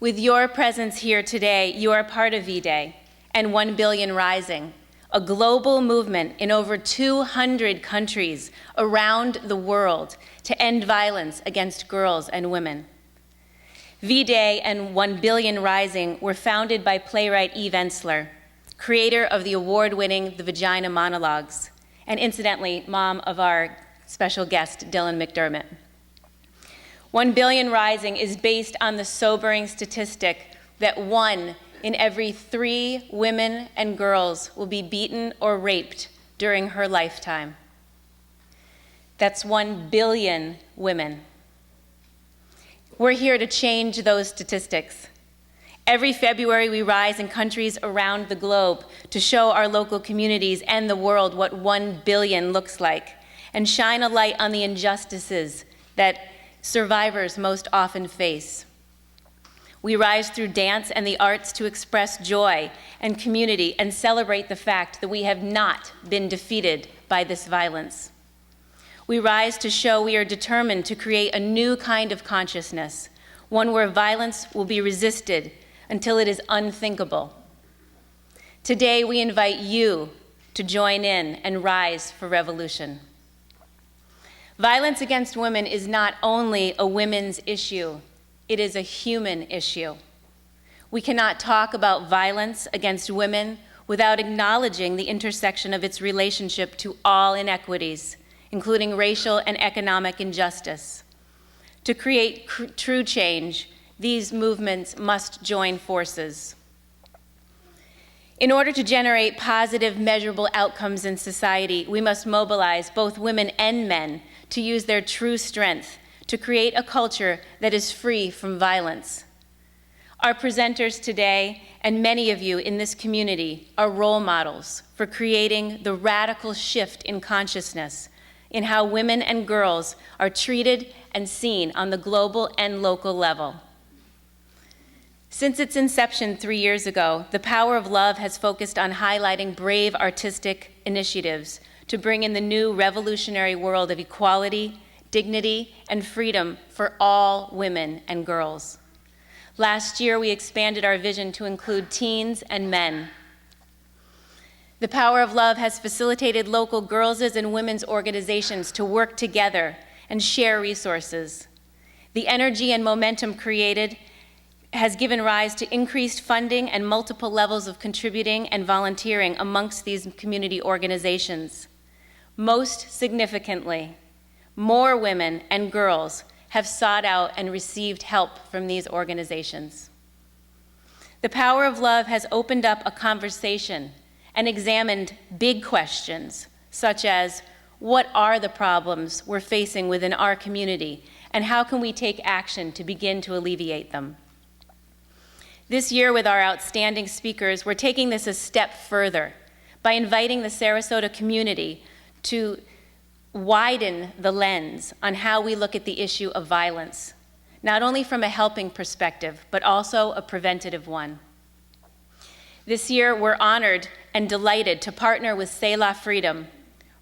With your presence here today, you are part of V-Day and 1 Billion Rising, a global movement in over 200 countries around the world to end violence against girls and women. V-Day and 1 Billion Rising were founded by playwright Eve Ensler, creator of the award-winning The Vagina Monologues, and incidentally, mom of our special guest, Dylan McDermott. 1 Billion Rising is based on the sobering statistic that 1 in every 3 women and girls will be beaten or raped during her lifetime. That's 1 billion women. We're here to change those statistics. Every February, we rise in countries around the globe to show our local communities and the world what 1 billion looks like, and shine a light on the injustices that survivors most often face. We rise through dance and the arts to express joy and community and celebrate the fact that we have not been defeated by this violence. We rise to show we are determined to create a new kind of consciousness, one where violence will be resisted until it is unthinkable. Today, we invite you to join in and rise for revolution. Violence against women is not only a women's issue, it is a human issue. We cannot talk about violence against women without acknowledging the intersection of its relationship to all inequities, including racial and economic injustice. To create true change, these movements must join forces. In order to generate positive, measurable outcomes in society, we must mobilize both women and men to use their true strength to create a culture that is free from violence. Our presenters today, and many of you in this community, are role models for creating the radical shift in consciousness in how women and girls are treated and seen on the global and local level. Since its inception 3 years ago, the Power of Love has focused on highlighting brave artistic initiatives to bring in the new revolutionary world of equality, dignity, and freedom for all women and girls. Last year, we expanded our vision to include teens and men. The Power of Love has facilitated local girls' and women's organizations to work together and share resources. The energy and momentum created has given rise to increased funding and multiple levels of contributing and volunteering amongst these community organizations. Most significantly, more women and girls have sought out and received help from these organizations. The Power of Love has opened up a conversation and examined big questions, such as, what are the problems we're facing within our community, and how can we take action to begin to alleviate them? This year, with our outstanding speakers, we're taking this a step further by inviting the Sarasota community to widen the lens on how we look at the issue of violence, not only from a helping perspective, but also a preventative one. This year, we're honored and delighted to partner with Selah Freedom,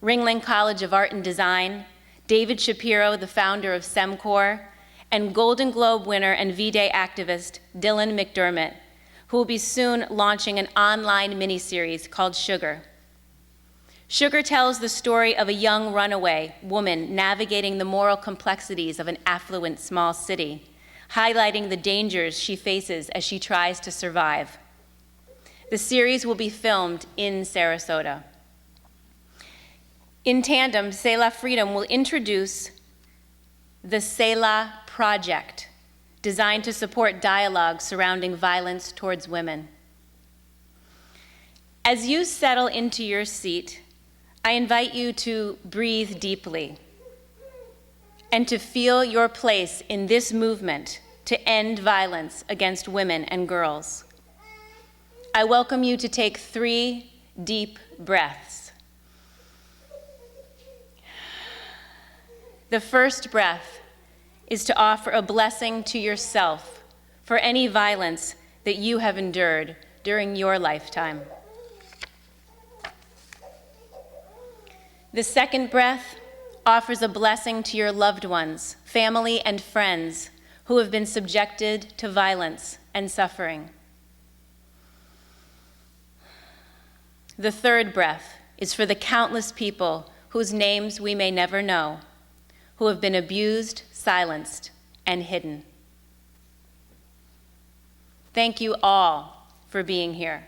Ringling College of Art and Design, David Shapiro, the founder of SEMCOR, and Golden Globe winner and V-Day activist Dylan McDermott, who will be soon launching an online miniseries called Sugar. Sugar tells the story of a young runaway woman navigating the moral complexities of an affluent small city, highlighting the dangers she faces as she tries to survive. The series will be filmed in Sarasota. In tandem, Selah Freedom will introduce the Selah Project, designed to support dialogue surrounding violence towards women. As you settle into your seat, I invite you to breathe deeply and to feel your place in this movement to end violence against women and girls. I welcome you to take 3 deep breaths. The first breath is to offer a blessing to yourself for any violence that you have endured during your lifetime. The second breath offers a blessing to your loved ones, family, and friends who have been subjected to violence and suffering. The third breath is for the countless people whose names we may never know, who have been abused, silenced, and hidden. Thank you all for being here.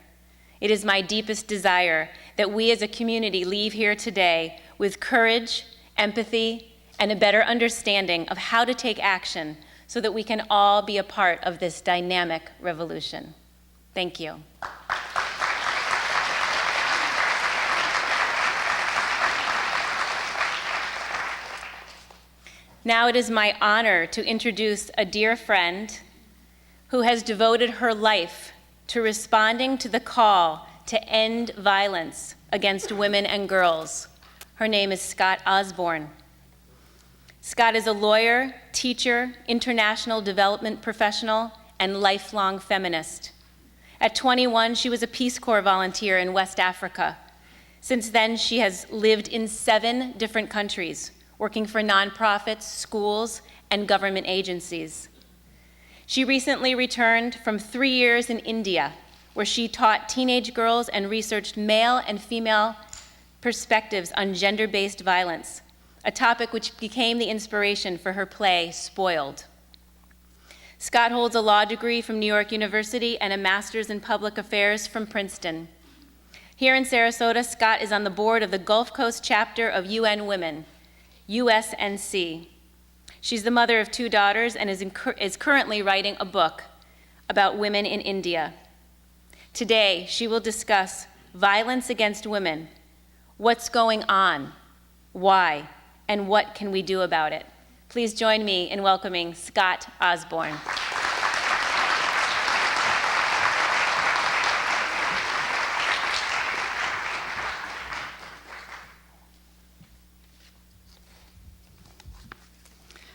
It is my deepest desire that we as a community leave here today with courage, empathy, and a better understanding of how to take action so that we can all be a part of this dynamic revolution. Thank you. Now it is my honor to introduce a dear friend who has devoted her life to responding to the call to end violence against women and girls. Her name is Scott Osborne. Scott is a lawyer, teacher, international development professional, and lifelong feminist. At 21, she was a Peace Corps volunteer in West Africa. Since then, she has lived in 7 different countries, working for nonprofits, schools, and government agencies. She recently returned from 3 years in India, where she taught teenage girls and researched male and female perspectives on gender-based violence, a topic which became the inspiration for her play, Spoiled. Scott holds a law degree from New York University and a master's in public affairs from Princeton. Here in Sarasota, Scott is on the board of the Gulf Coast chapter of UN Women, USNC. She's the mother of 2 daughters and is currently writing a book about women in India. Today, she will discuss violence against women, what's going on, why, and what can we do about it. Please join me in welcoming Scott Osborne.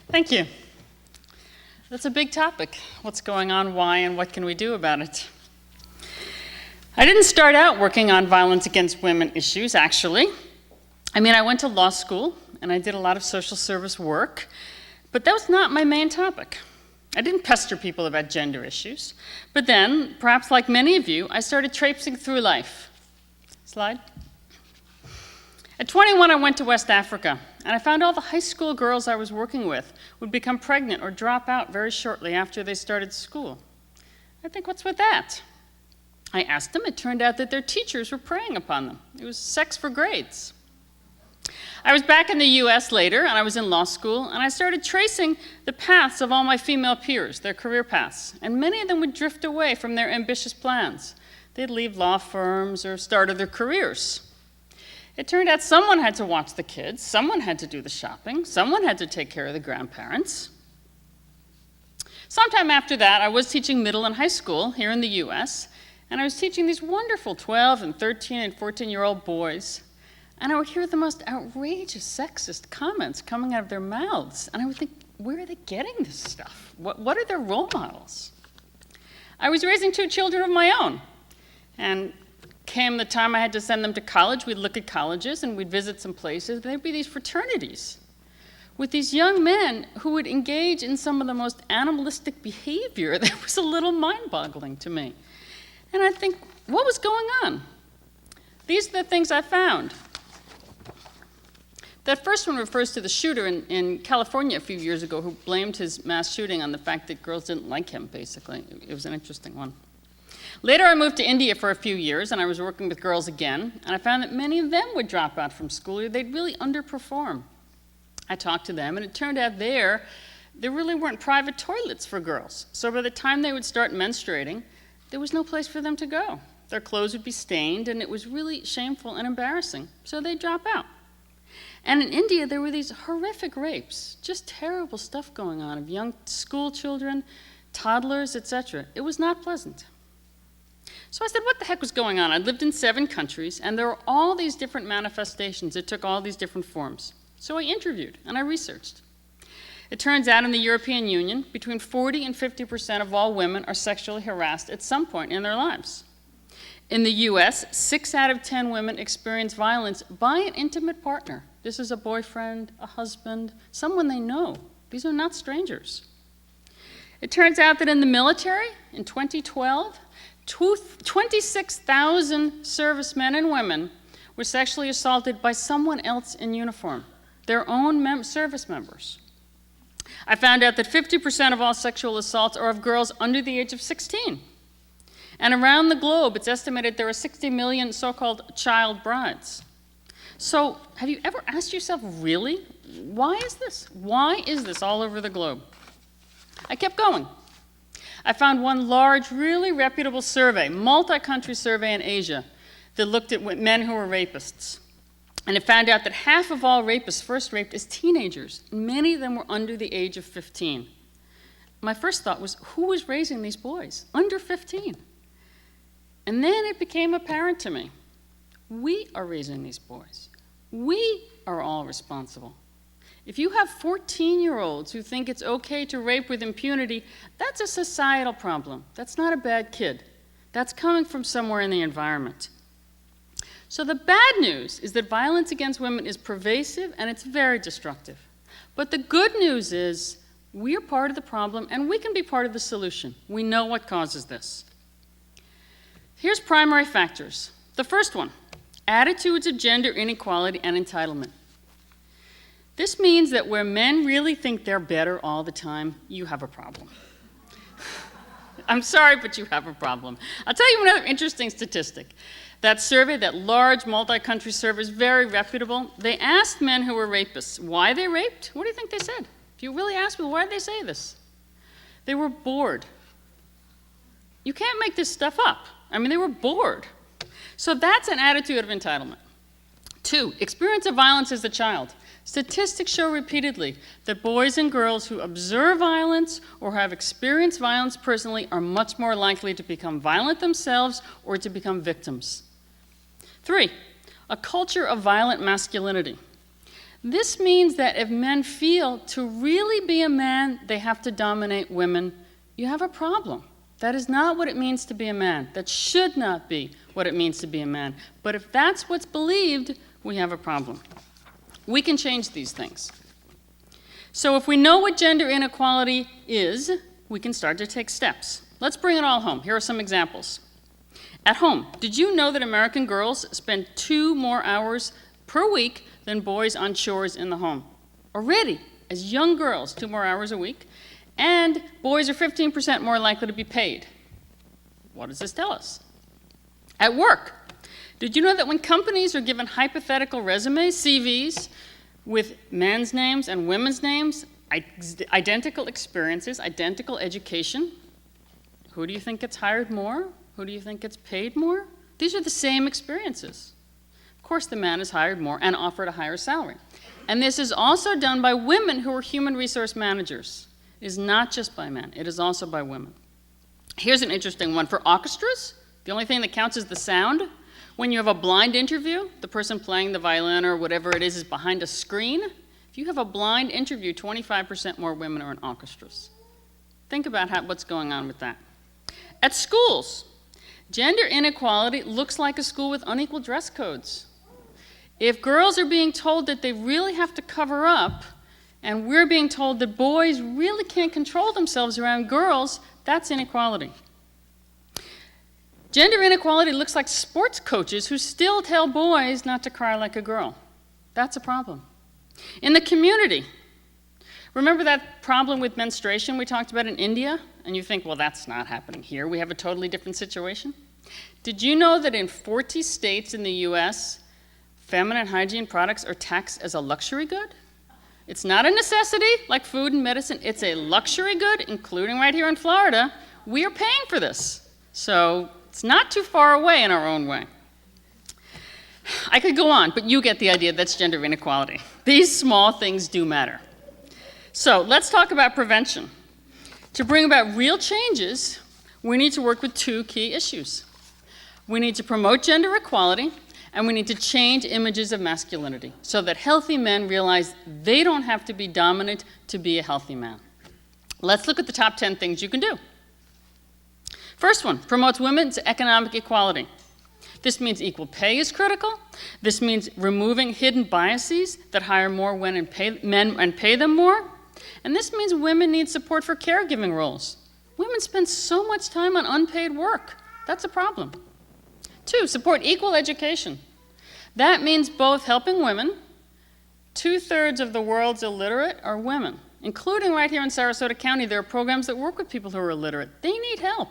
Thank you. That's a big topic. What's going on, why, and what can we do about it? I didn't start out working on violence against women issues, actually. I went to law school, and I did a lot of social service work, but that was not my main topic. I didn't pester people about gender issues, but then, perhaps like many of you, I started traipsing through life. Slide. At 21, I went to West Africa, and I found all the high school girls I was working with would become pregnant or drop out very shortly after they started school. I think, what's with that? I asked them. It turned out that their teachers were preying upon them. It was sex for grades. I was back in the US later, and I was in law school, and I started tracing the paths of all my female peers, their career paths, and many of them would drift away from their ambitious plans. They'd leave law firms or start other careers. It turned out someone had to watch the kids, someone had to do the shopping, someone had to take care of the grandparents. Sometime after that, I was teaching middle and high school here in the US, and I was teaching these wonderful 12 and 13 and 14-year-old boys, and I would hear the most outrageous sexist comments coming out of their mouths, and I would think, where are they getting this stuff? What are their role models? I was raising 2 children of my own, and came the time I had to send them to college. We'd look at colleges and we'd visit some places. There'd be these fraternities with these young men who would engage in some of the most animalistic behavior that was a little mind-boggling to me. And I think, what was going on? These are the things I found. That first one refers to the shooter in California a few years ago who blamed his mass shooting on the fact that girls didn't like him, basically. It was an interesting one. Later, I moved to India for a few years, and I was working with girls again, and I found that many of them would drop out from school, or they'd really underperform. I talked to them, and it turned out there really weren't private toilets for girls. So by the time they would start menstruating, there was no place for them to go. Their clothes would be stained, and it was really shameful and embarrassing, so they'd drop out. And in India, there were these horrific rapes, just terrible stuff going on of young school children, toddlers, etc. It was not pleasant. So I said, what the heck was going on? I'd lived in 7 countries, and there were all these different manifestations. It took all these different forms. So I interviewed, and I researched. It turns out in the European Union, between 40 and 50% of all women are sexually harassed at some point in their lives. In the US, 6 out of 10 women experience violence by an intimate partner. This is a boyfriend, a husband, someone they know. These are not strangers. It turns out that in the military, in 2012, 26,000 servicemen and women were sexually assaulted by someone else in uniform, their own service members. I found out that 50% of all sexual assaults are of girls under the age of 16. And around the globe, it's estimated there are 60 million so-called child brides. So have you ever asked yourself, really, why is this? Why is this all over the globe? I kept going. I found one large, really reputable survey, multi-country survey in Asia, that looked at men who were rapists. And it found out that half of all rapists first raped as teenagers. Many of them were under the age of 15. My first thought was, who was raising these boys? Under 15. And then it became apparent to me, we are raising these boys. We are all responsible. If you have 14-year-olds who think it's okay to rape with impunity, that's a societal problem. That's not a bad kid. That's coming from somewhere in the environment. So the bad news is that violence against women is pervasive and it's very destructive. But the good news is we are part of the problem and we can be part of the solution. We know what causes this. Here's primary factors. The first one, attitudes of gender inequality and entitlement. This means that where men really think they're better all the time, you have a problem. I'm sorry, but you have a problem. I'll tell you another interesting statistic. That survey, that large multi-country survey, is very reputable. They asked men who were rapists why they raped. What do you think they said? If you really ask me, why did they say this? They were bored. You can't make this stuff up. I mean, they were bored. So that's an attitude of entitlement. 2, experience of violence as a child. Statistics show repeatedly that boys and girls who observe violence or have experienced violence personally are much more likely to become violent themselves or to become victims. 3, a culture of violent masculinity. This means that if men feel to really be a man, they have to dominate women, you have a problem. That is not what it means to be a man. That should not be what it means to be a man. But if that's what's believed, we have a problem. We can change these things. So if we know what gender inequality is, we can start to take steps. Let's bring it all home. Here are some examples. At home, did you know that American girls spend 2 more hours per week than boys on chores in the home? Already, as young girls, 2 more hours a week. And boys are 15% more likely to be paid. What does this tell us? At work, did you know that when companies are given hypothetical resumes, CVs, with men's names and women's names, identical experiences, identical education, who do you think gets hired more? Who do you think gets paid more? These are the same experiences. Of course, the man is hired more and offered a higher salary. And this is also done by women who are human resource managers. It is not just by men, it is also by women. Here's an interesting one. For orchestras, the only thing that counts is the sound. When you have a blind interview, the person playing the violin or whatever it is behind a screen. If you have a blind interview, 25% more women are in orchestras. Think about what's going on with that. At schools, gender inequality looks like a school with unequal dress codes. If girls are being told that they really have to cover up, and we're being told that boys really can't control themselves around girls, that's inequality. Gender inequality looks like sports coaches who still tell boys not to cry like a girl. That's a problem. In the community, remember that problem with menstruation we talked about in India? And you think, well, that's not happening here. We have a totally different situation. Did you know that in 40 states in the US, feminine hygiene products are taxed as a luxury good? It's not a necessity like food and medicine. It's a luxury good, including right here in Florida. We are paying for this. So it's not too far away in our own way. I could go on, but you get the idea. That's gender inequality. These small things do matter. So let's talk about prevention. To bring about real changes, we need to work with 2 key issues. We need to promote gender equality, and we need to change images of masculinity so that healthy men realize they don't have to be dominant to be a healthy man. Let's look at the top 10 things you can do. First one, promotes women's economic equality. This means equal pay is critical. This means removing hidden biases that hire more men and pay them more. And this means women need support for caregiving roles. Women spend so much time on unpaid work. That's a problem. 2, support equal education. That means both helping women. 2/3 of the world's illiterate are women, including right here in Sarasota County. There are programs that work with people who are illiterate. They need help.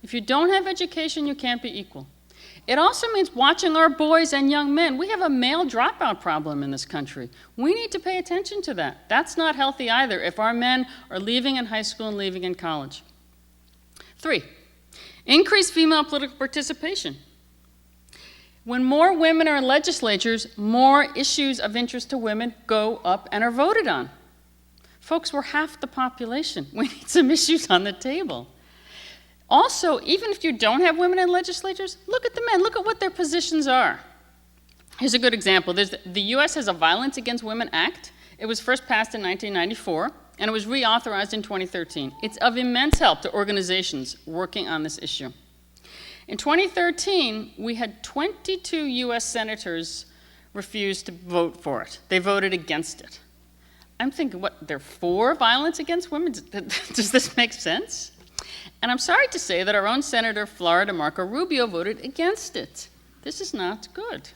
If you don't have education, you can't be equal. It also means watching our boys and young men. We have a male dropout problem in this country. We need to pay attention to that. That's not healthy either if our men are leaving in high school and leaving in college. 3, increase female political participation. When more women are in legislatures, more issues of interest to women go up and are voted on. Folks, we're half the population. We need some issues on the table. Also, even if you don't have women in legislatures, look at the men. Look at what their positions are. Here's a good example. The U.S. has a Violence Against Women Act. It was first passed in 1994, and it was reauthorized in 2013. It's of immense help to organizations working on this issue. In 2013, we had 22 U.S. senators refuse to vote for it. They voted against it. I'm thinking, what, they're for violence against women? Does this make sense? And I'm sorry to say that our own Senator Florida, Marco Rubio, voted against it. This is not good.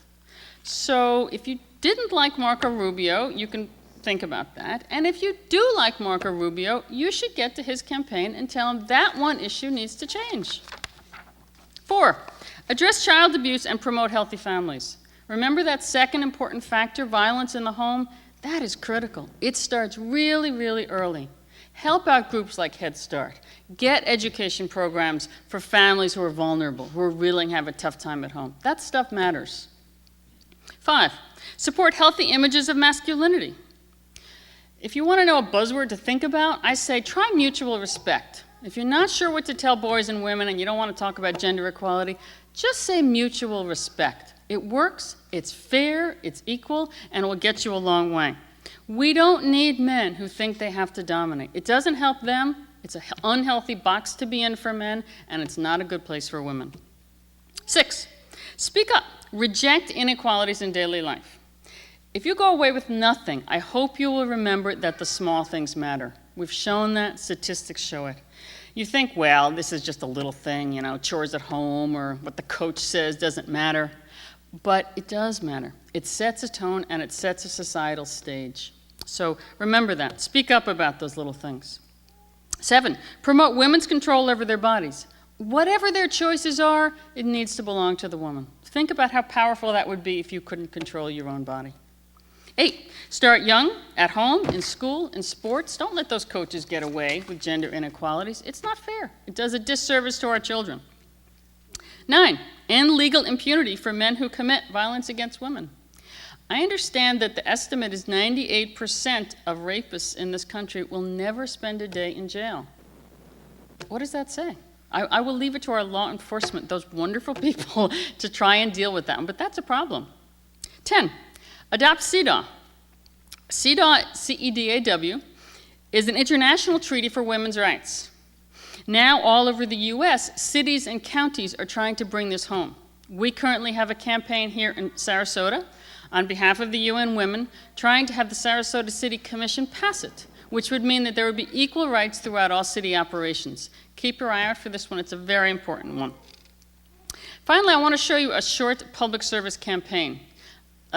So if you didn't like Marco Rubio, you can think about that. And if you do like Marco Rubio, you should get to his campaign and tell him that one issue needs to change. 4, address child abuse and promote healthy families. Remember that second important factor, violence in the home? That is critical. It starts really, really early. Help out groups like Head Start. Get education programs for families who are vulnerable, who really have a tough time at home. That stuff matters. 5, support healthy images of masculinity. If you want to know a buzzword to think about, I say try mutual respect. If you're not sure what to tell boys and women and you don't want to talk about gender equality, just say mutual respect. It works, it's fair, it's equal, and it will get you a long way. We don't need men who think they have to dominate. It doesn't help them. It's an unhealthy box to be in for men, and it's not a good place for women. 6, speak up. Reject inequalities in daily life. If you go away with nothing, I hope you will remember that the small things matter. We've shown that. Statistics show it. You think, well, this is just a little thing, you know, chores at home or what the coach says doesn't matter. But it does matter. It sets a tone and it sets a societal stage. So remember that. Speak up about those little things. 7, promote women's control over their bodies. Whatever their choices are, it needs to belong to the woman. Think about how powerful that would be if you couldn't control your own body. 8, start young, at home, in school, in sports. Don't let those coaches get away with gender inequalities. It's not fair. It does a disservice to our children. 9, end legal impunity for men who commit violence against women. I understand that the estimate is 98% of rapists in this country will never spend a day in jail. What does that say? I will leave it to our law enforcement, those wonderful people, to try and deal with that, but that's a problem. 10, adopt CEDAW. CEDAW, C-E-D-A-W, is an international treaty for women's rights. Now, all over the U.S., cities and counties are trying to bring this home. We currently have a campaign here in Sarasota on behalf of the UN Women trying to have the Sarasota City Commission pass it, which would mean that there would be equal rights throughout all city operations. Keep your eye out for this one. It's a very important one. Finally, I want to show you a short public service campaign.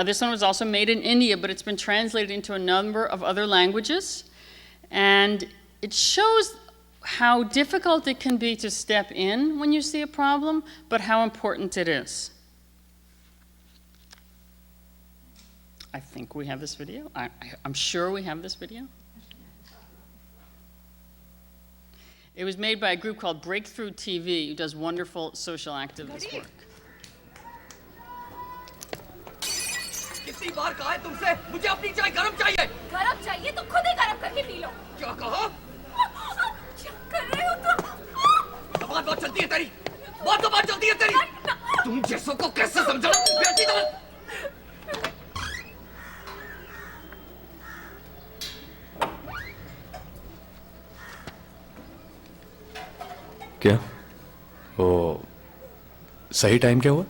This one was also made in India, but it's been translated into a number of other languages. And it shows how difficult it can be to step in when you see a problem, but how important it is. I think we have this video. I'm sure we have this video. It was made by a group called Breakthrough TV, who does wonderful social activist work. कितनी बार कहा है तुमसे मुझे अपनी चाय गरम चाहिए गरम चाहिए तो खुद ही गरम करके पी लो क्या कहा क्या कर रहे हो तुम जबान बहुत चलती है तेरी बहुत जबान चलती है तेरी तुम जैसों को कैसे समझाऊं बेटी तो क्या वो सही टाइम क्या हुआ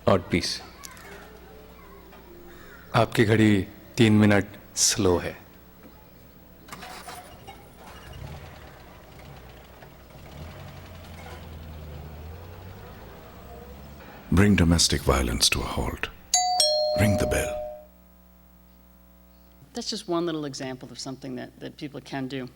और पीस आपकी घड़ी 3 मिनट स्लो है. Bring domestic violence to a halt. Ring the bell. That's just one little example of something that people can do.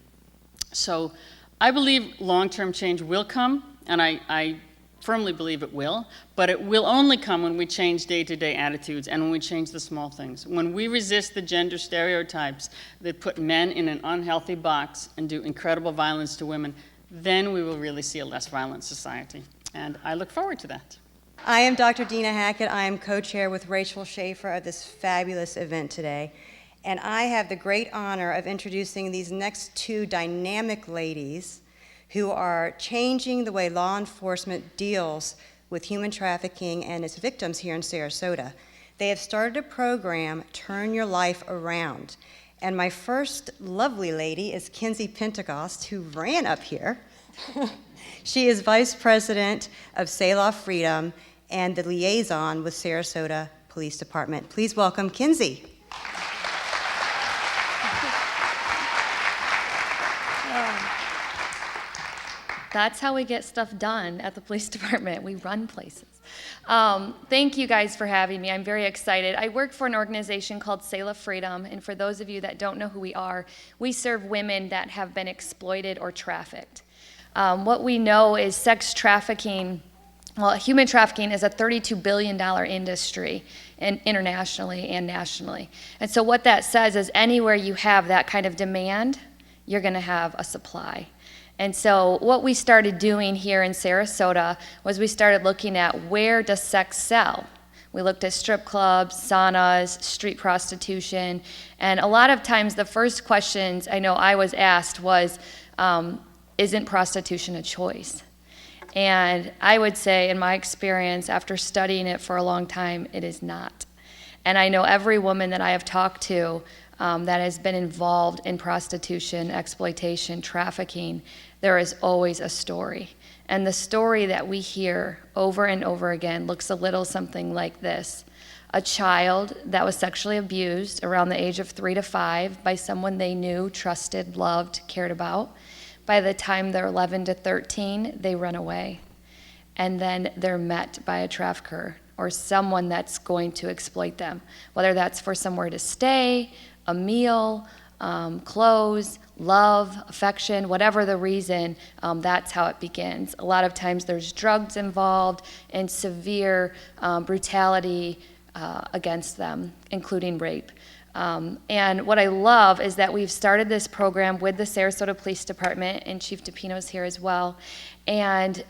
So I believe long-term change will come, and I firmly believe it will, but it will only come when we change day-to-day attitudes and when we change the small things. When we resist the gender stereotypes that put men in an unhealthy box and do incredible violence to women, then we will really see a less violent society. And I look forward to that. I am Dr. Dina Hackett. I am co-chair with Rachel Schaefer of this fabulous event today. And I have the great honor of introducing these next two dynamic ladies who are changing the way law enforcement deals with human trafficking and its victims here in Sarasota. They have started a program, Turn Your Life Around. And my first lovely lady is Kinsey Pentecost, who ran up here. She is Vice President of Selah Freedom and the liaison with Sarasota Police Department. Please welcome Kinsey. That's how we get stuff done at the police department. We run places. Thank you guys for having me. I'm very excited. I work for an organization called Selah Freedom, and for those of you that don't know who we are, we serve women that have been exploited or trafficked. What we know is sex trafficking, well, human trafficking is a $32 billion industry internationally and nationally. And so what that says is anywhere you have that kind of demand, you're going to have a supply. And so what we started doing here in Sarasota was we started looking at where does sex sell. We looked at strip clubs, saunas, street prostitution, and a lot of times the first questions I know I was asked was, isn't prostitution a choice? And I would say, in my experience, after studying it for a long time, it is not. And I know every woman that I have talked to that has been involved in prostitution, exploitation, trafficking, there is always a story. And the story that we hear over and over again looks a little something like this. A child that was sexually abused around the age of 3 to 5 by someone they knew, trusted, loved, cared about. By the time they're 11 to 13, they run away. And then they're met by a trafficker or someone that's going to exploit them, whether that's for somewhere to stay, a meal, clothes, love, affection, whatever the reason, that's how it begins. A lot of times there's drugs involved and severe brutality against them, including rape. And what I love is that we've started this program with the Sarasota Police Department, and Chief DePino's here as well. And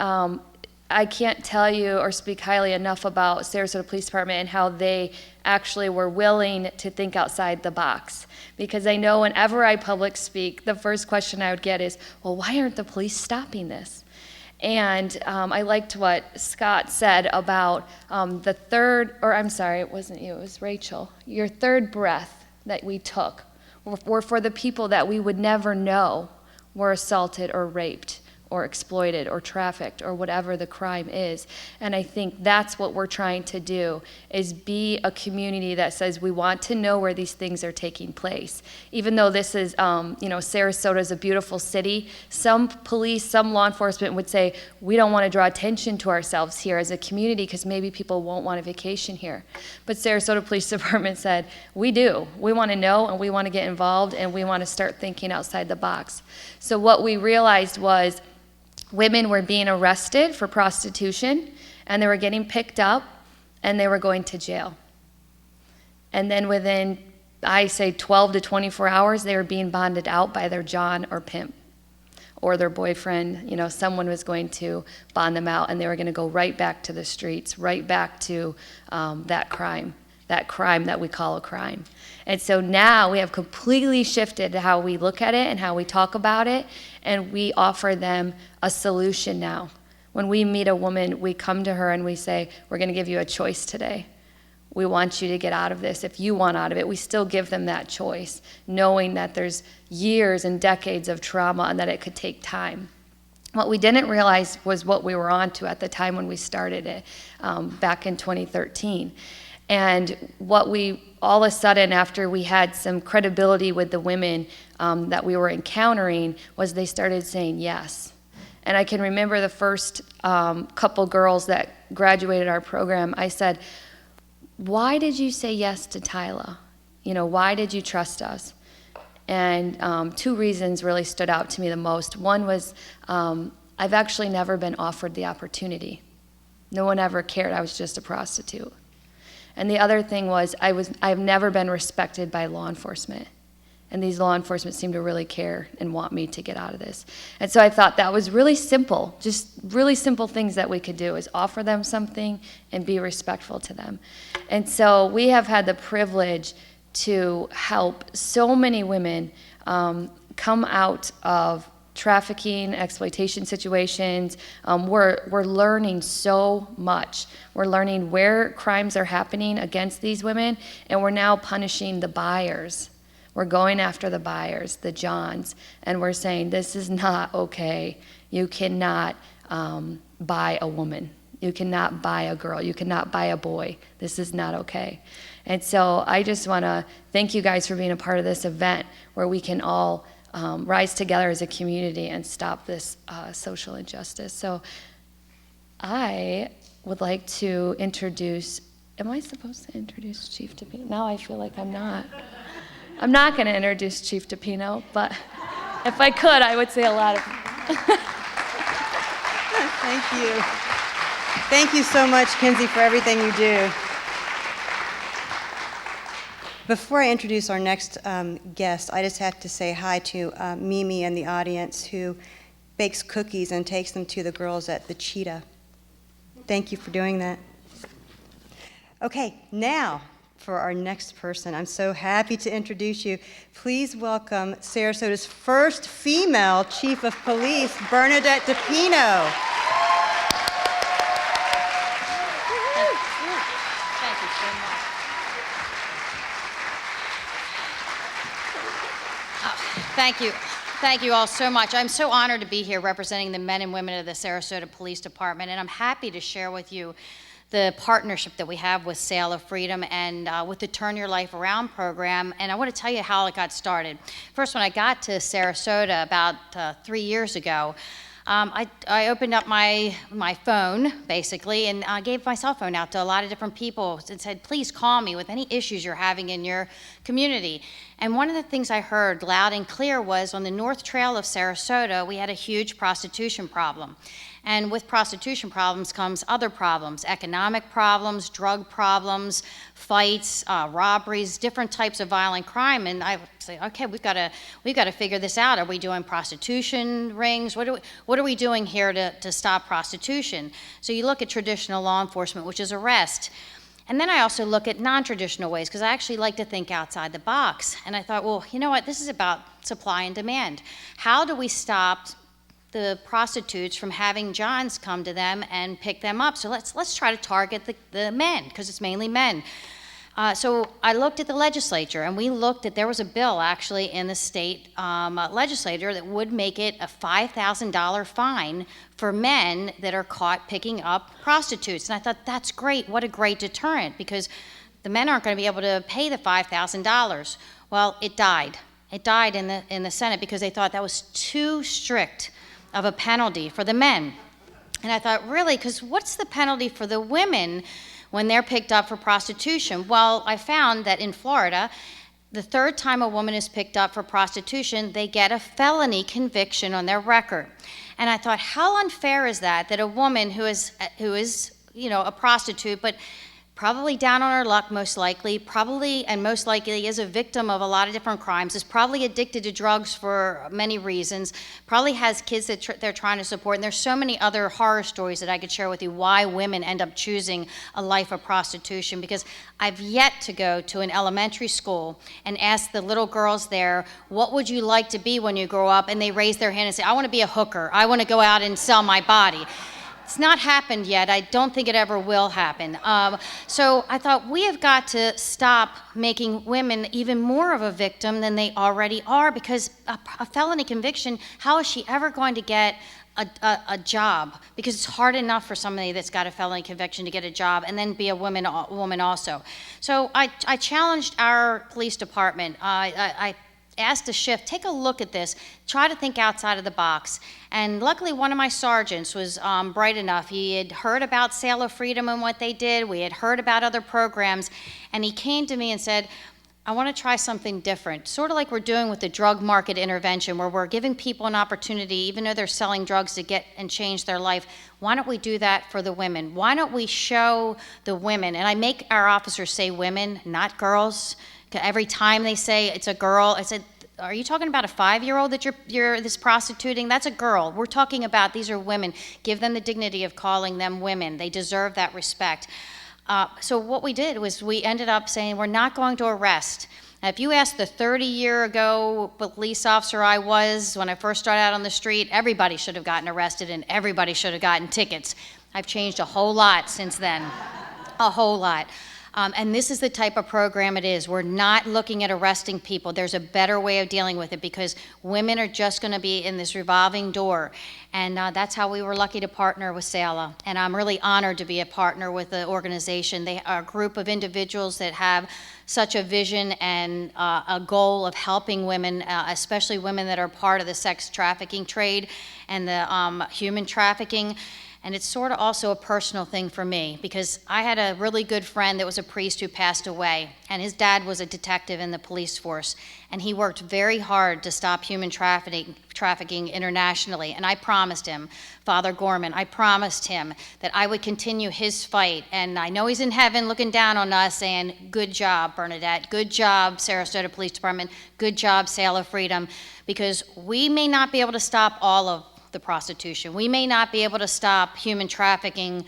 I can't tell you or speak highly enough about Sarasota Police Department and how they actually were willing to think outside the box. Because I know whenever I public speak, the first question I would get is, well, why aren't the police stopping this? And I liked what Scott said about the third, or I'm sorry, it wasn't you, it was Rachel. Your third breath that we took were for the people that we would never know were assaulted or raped or exploited or trafficked or whatever the crime is. And I think that's what we're trying to do, is be a community that says we want to know where these things are taking place. Even though this is, Sarasota is a beautiful city, some police, some law enforcement would say, we don't want to draw attention to ourselves here as a community because maybe people won't want a vacation here. But Sarasota Police Department said, we do. We want to know and we want to get involved and we want to start thinking outside the box. So what we realized was, women were being arrested for prostitution, and they were getting picked up, and they were going to jail. And then within, I say 12 to 24 hours, they were being bonded out by their John or pimp or their boyfriend. Someone was going to bond them out, and they were going to go right back to the streets, right back to that crime that we call a crime. And so now we have completely shifted how we look at it and how we talk about it, and we offer them a solution now. When we meet a woman, we come to her and we say, we're going to give you a choice today. We want you to get out of this. If you want out of it, we still give them that choice, knowing that there's years and decades of trauma and that it could take time. What we didn't realize was what we were onto at the time when we started it back in 2013. And what we, all of a sudden, after we had some credibility with the women that we were encountering, was they started saying yes. And I can remember the first couple girls that graduated our program, I said, why did you say yes to Tyla? You know, why did you trust us? And two reasons really stood out to me the most. One was I've actually never been offered the opportunity. No one ever cared. I was just a prostitute. And the other thing was I've never been respected by law enforcement. And these law enforcement seem to really care and want me to get out of this. And so I thought that was really simple, just really simple things that we could do is offer them something and be respectful to them. And so we have had the privilege to help so many women come out of trafficking, exploitation situations. We're learning so much. We're learning where crimes are happening against these women, and we're now punishing the buyers. We're going after the buyers, the Johns, and we're saying this is not okay. You cannot buy a woman. You cannot buy a girl. You cannot buy a boy. This is not okay. And so I just want to thank you guys for being a part of this event where we can all rise together as a community and stop this social injustice. So I would like to introduce, am I supposed to introduce Chief DePino? Now I feel like I'm not. I'm not going to introduce Chief DePino, but if I could, I would say a lot of. Thank you. Thank you so much, Kinsey, for everything you do. Before I introduce our next guest, I just have to say hi to Mimi in the audience who bakes cookies and takes them to the girls at the Cheetah. Thank you for doing that. Okay, now for our next person. I'm so happy to introduce you. Please welcome Sarasota's first female Chief of Police, Bernadette DePino. Thank you so much. Thank you. Thank you all so much. I'm so honored to be here representing the men and women of the Sarasota Police Department, and I'm happy to share with you the partnership that we have with Sail of Freedom and with the Turn Your Life Around program. And I want to tell you how it got started. First, when I got to Sarasota about 3 years ago, I opened up my phone, basically, and gave my cell phone out to a lot of different people and said, please call me with any issues you're having in your community. And one of the things I heard loud and clear was on the North Trail of Sarasota, we had a huge prostitution problem. And with prostitution problems comes other problems, economic problems, drug problems, fights, robberies, different types of violent crime. And I would say, okay, we've got to figure this out. Are we doing prostitution rings? What are we doing here to stop prostitution? So you look at traditional law enforcement, which is arrest. And then I also look at non-traditional ways, because I actually like to think outside the box. And I thought, well, you know what? This is about supply and demand. How do we stop the prostitutes from having Johns come to them and pick them up? So let's try to target the men, because it's mainly men. So I looked at the legislature, and we looked at, there was a bill actually in the state legislature that would make it a $5,000 fine for men that are caught picking up prostitutes. And I thought, that's great, what a great deterrent, because the men aren't going to be able to pay the $5,000. Well, it died. It died in the Senate because they thought that was too strict of a penalty for the men. And I thought, really, because what's the penalty for the women when they're picked up for prostitution? Well, I found that in Florida, the third time a woman is picked up for prostitution, they get a felony conviction on their record. And I thought, how unfair is that a woman who is a prostitute, but probably down on her luck most likely, most likely is a victim of a lot of different crimes, is probably addicted to drugs for many reasons, probably has kids that they're trying to support, and there's so many other horror stories that I could share with you why women end up choosing a life of prostitution, because I've yet to go to an elementary school and ask the little girls there, what would you like to be when you grow up? And they raise their hand and say, I want to be a hooker. I want to go out and sell my body. It's not happened yet. I don't think it ever will happen. So I thought we have got to stop making women even more of a victim than they already are, because a felony conviction, how is she ever going to get a job? Because it's hard enough for somebody that's got a felony conviction to get a job and then be a woman also. So I challenged our police department. I asked the shift, take a look at this, try to think outside of the box. And luckily, one of my sergeants was bright enough. He had heard about Sail of Freedom and what they did. We had heard about other programs. And he came to me and said, I want to try something different, sort of like we're doing with the drug market intervention, where we're giving people an opportunity, even though they're selling drugs, to get and change their life. Why don't we do that for the women? Why don't we show the women? And I make our officers say women, not girls. Every time they say it's a girl, I said, are you talking about a 5-year-old that you're this prostituting? That's a girl. We're talking about, these are women. Give them the dignity of calling them women. They deserve that respect. So what we did was we ended up saying we're not going to arrest. Now, if you ask the 30-year-ago police officer I was when I first started out on the street, everybody should have gotten arrested and everybody should have gotten tickets. I've changed a whole lot since then, a whole lot. And this is the type of program it is. We're not looking at arresting people. There's a better way of dealing with it, because women are just going to be in this revolving door. And that's how we were lucky to partner with SALA. And I'm really honored to be a partner with the organization. They are a group of individuals that have such a vision and a goal of helping women, especially women that are part of the sex trafficking trade and the human trafficking. And it's sort of also a personal thing for me, because I had a really good friend that was a priest who passed away, and his dad was a detective in the police force, and he worked very hard to stop human trafficking internationally. And I promised him, Father Gorman, I promised him that I would continue his fight. And I know he's in heaven looking down on us saying, good job, Bernadette, good job, Sarasota Police Department, good job, Sail of Freedom, because we may not be able to stop all of the prostitution. We may not be able to stop human trafficking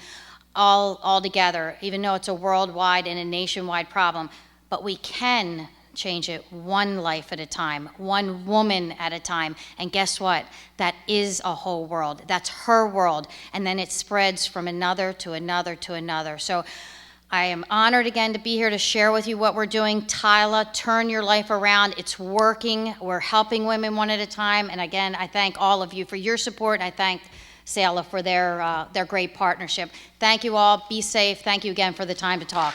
altogether, even though it's a worldwide and a nationwide problem, but we can change it one life at a time, one woman at a time. And guess what? That is a whole world. That's her world. And then it spreads from another to another to another. So I am honored again to be here to share with you what we're doing. Tyla, turn your life around. It's working. We're helping women one at a time. And again, I thank all of you for your support. I thank SALA for their great partnership. Thank you all. Be safe. Thank you again for the time to talk.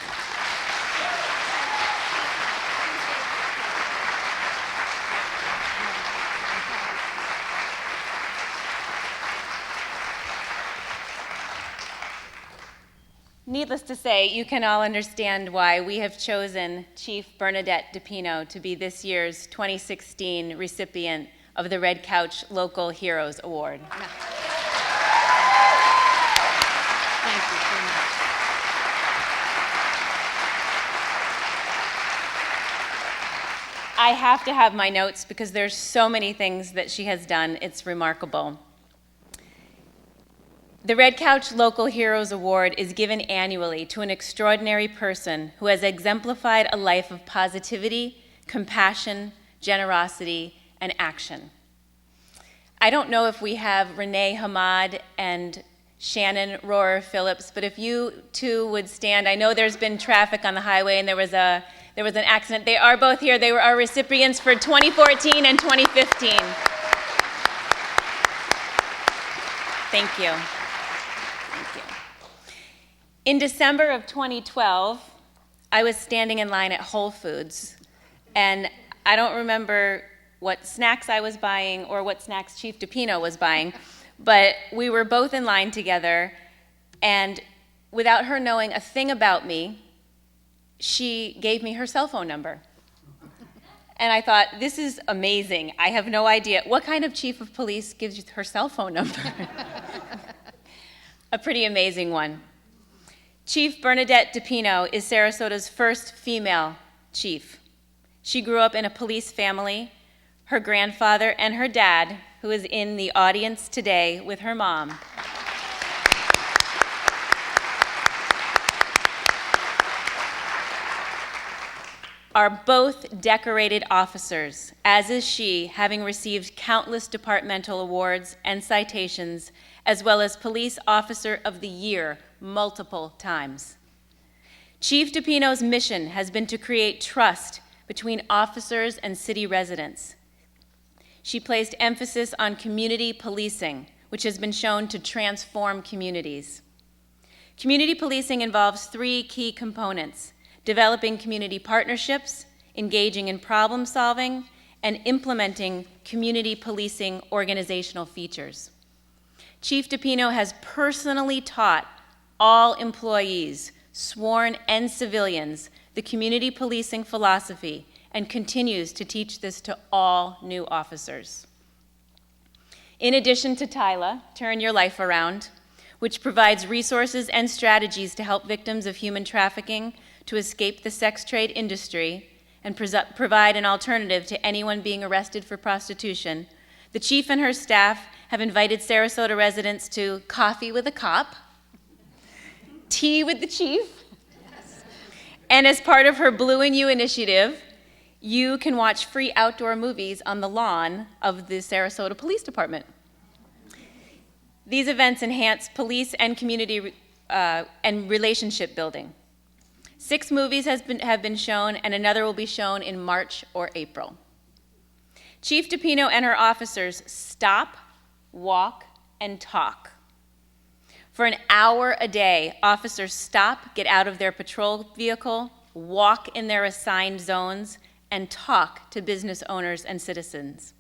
Needless to say, you can all understand why we have chosen Chief Bernadette DePino to be this year's 2016 recipient of the Red Couch Local Heroes Award. Thank you so much. I have to have my notes because there's so many things that she has done. It's remarkable. The Red Couch Local Heroes Award is given annually to an extraordinary person who has exemplified a life of positivity, compassion, generosity, and action. I don't know if we have Renee Hamad and Shannon Rohrer Phillips, but if you two would stand, I know there's been traffic on the highway and there was an accident. They are both here. They were our recipients for 2014 and 2015. Thank you. In December of 2012, I was standing in line at Whole Foods, and I don't remember what snacks I was buying or what snacks Chief DePino was buying, but we were both in line together, and without her knowing a thing about me, she gave me her cell phone number. And I thought, this is amazing. I have no idea. What kind of chief of police gives you her cell phone number? A pretty amazing one. Chief Bernadette DePino is Sarasota's first female chief. She grew up in a police family. Her grandfather and her dad, who is in the audience today with her mom, are both decorated officers, as is she, having received countless departmental awards and citations as well as Police Officer of the Year multiple times. Chief DePino's mission has been to create trust between officers and city residents. She placed emphasis on community policing, which has been shown to transform communities. Community policing involves three key components: developing community partnerships, engaging in problem solving, and implementing community policing organizational features. Chief DePino has personally taught all employees, sworn and civilians, the community policing philosophy and continues to teach this to all new officers. In addition to TYLA, Turn Your Life Around, which provides resources and strategies to help victims of human trafficking to escape the sex trade industry and provide an alternative to anyone being arrested for prostitution, the chief and her staff have invited Sarasota residents to coffee with a cop, tea with the chief, and as part of her Blue and You initiative, you can watch free outdoor movies on the lawn of the Sarasota Police Department. These events enhance police and community and relationship building. 6 movies have been shown, and another will be shown in March or April. Chief DePino and her officers stop, walk, and talk. For an hour a day, officers stop, get out of their patrol vehicle, walk in their assigned zones, and talk to business owners and citizens.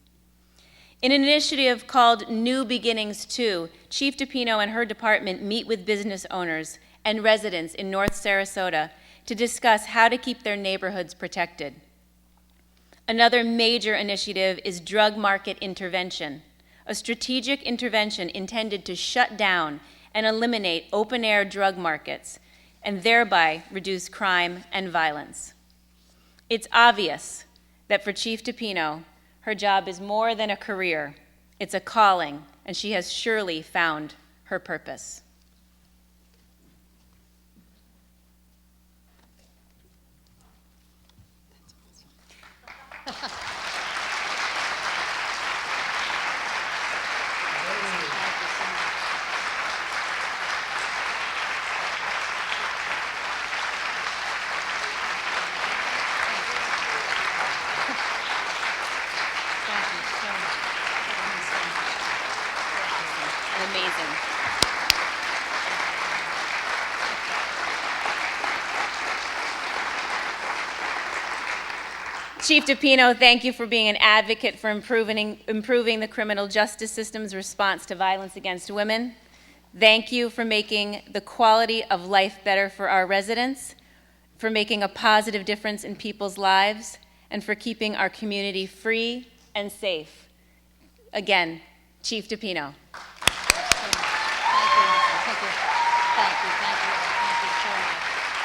In an initiative called New Beginnings 2, Chief DePino and her department meet with business owners and residents in North Sarasota to discuss how to keep their neighborhoods protected. Another major initiative is drug market intervention, a strategic intervention intended to shut down and eliminate open-air drug markets and thereby reduce crime and violence. It's obvious that for Chief DePino, her job is more than a career. It's a calling, and she has surely found her purpose. Amazing. Chief DePino, thank you for being an advocate for improving the criminal justice system's response to violence against women. Thank you for making the quality of life better for our residents, for making a positive difference in people's lives, and for keeping our community free and safe. Again, Chief DePino.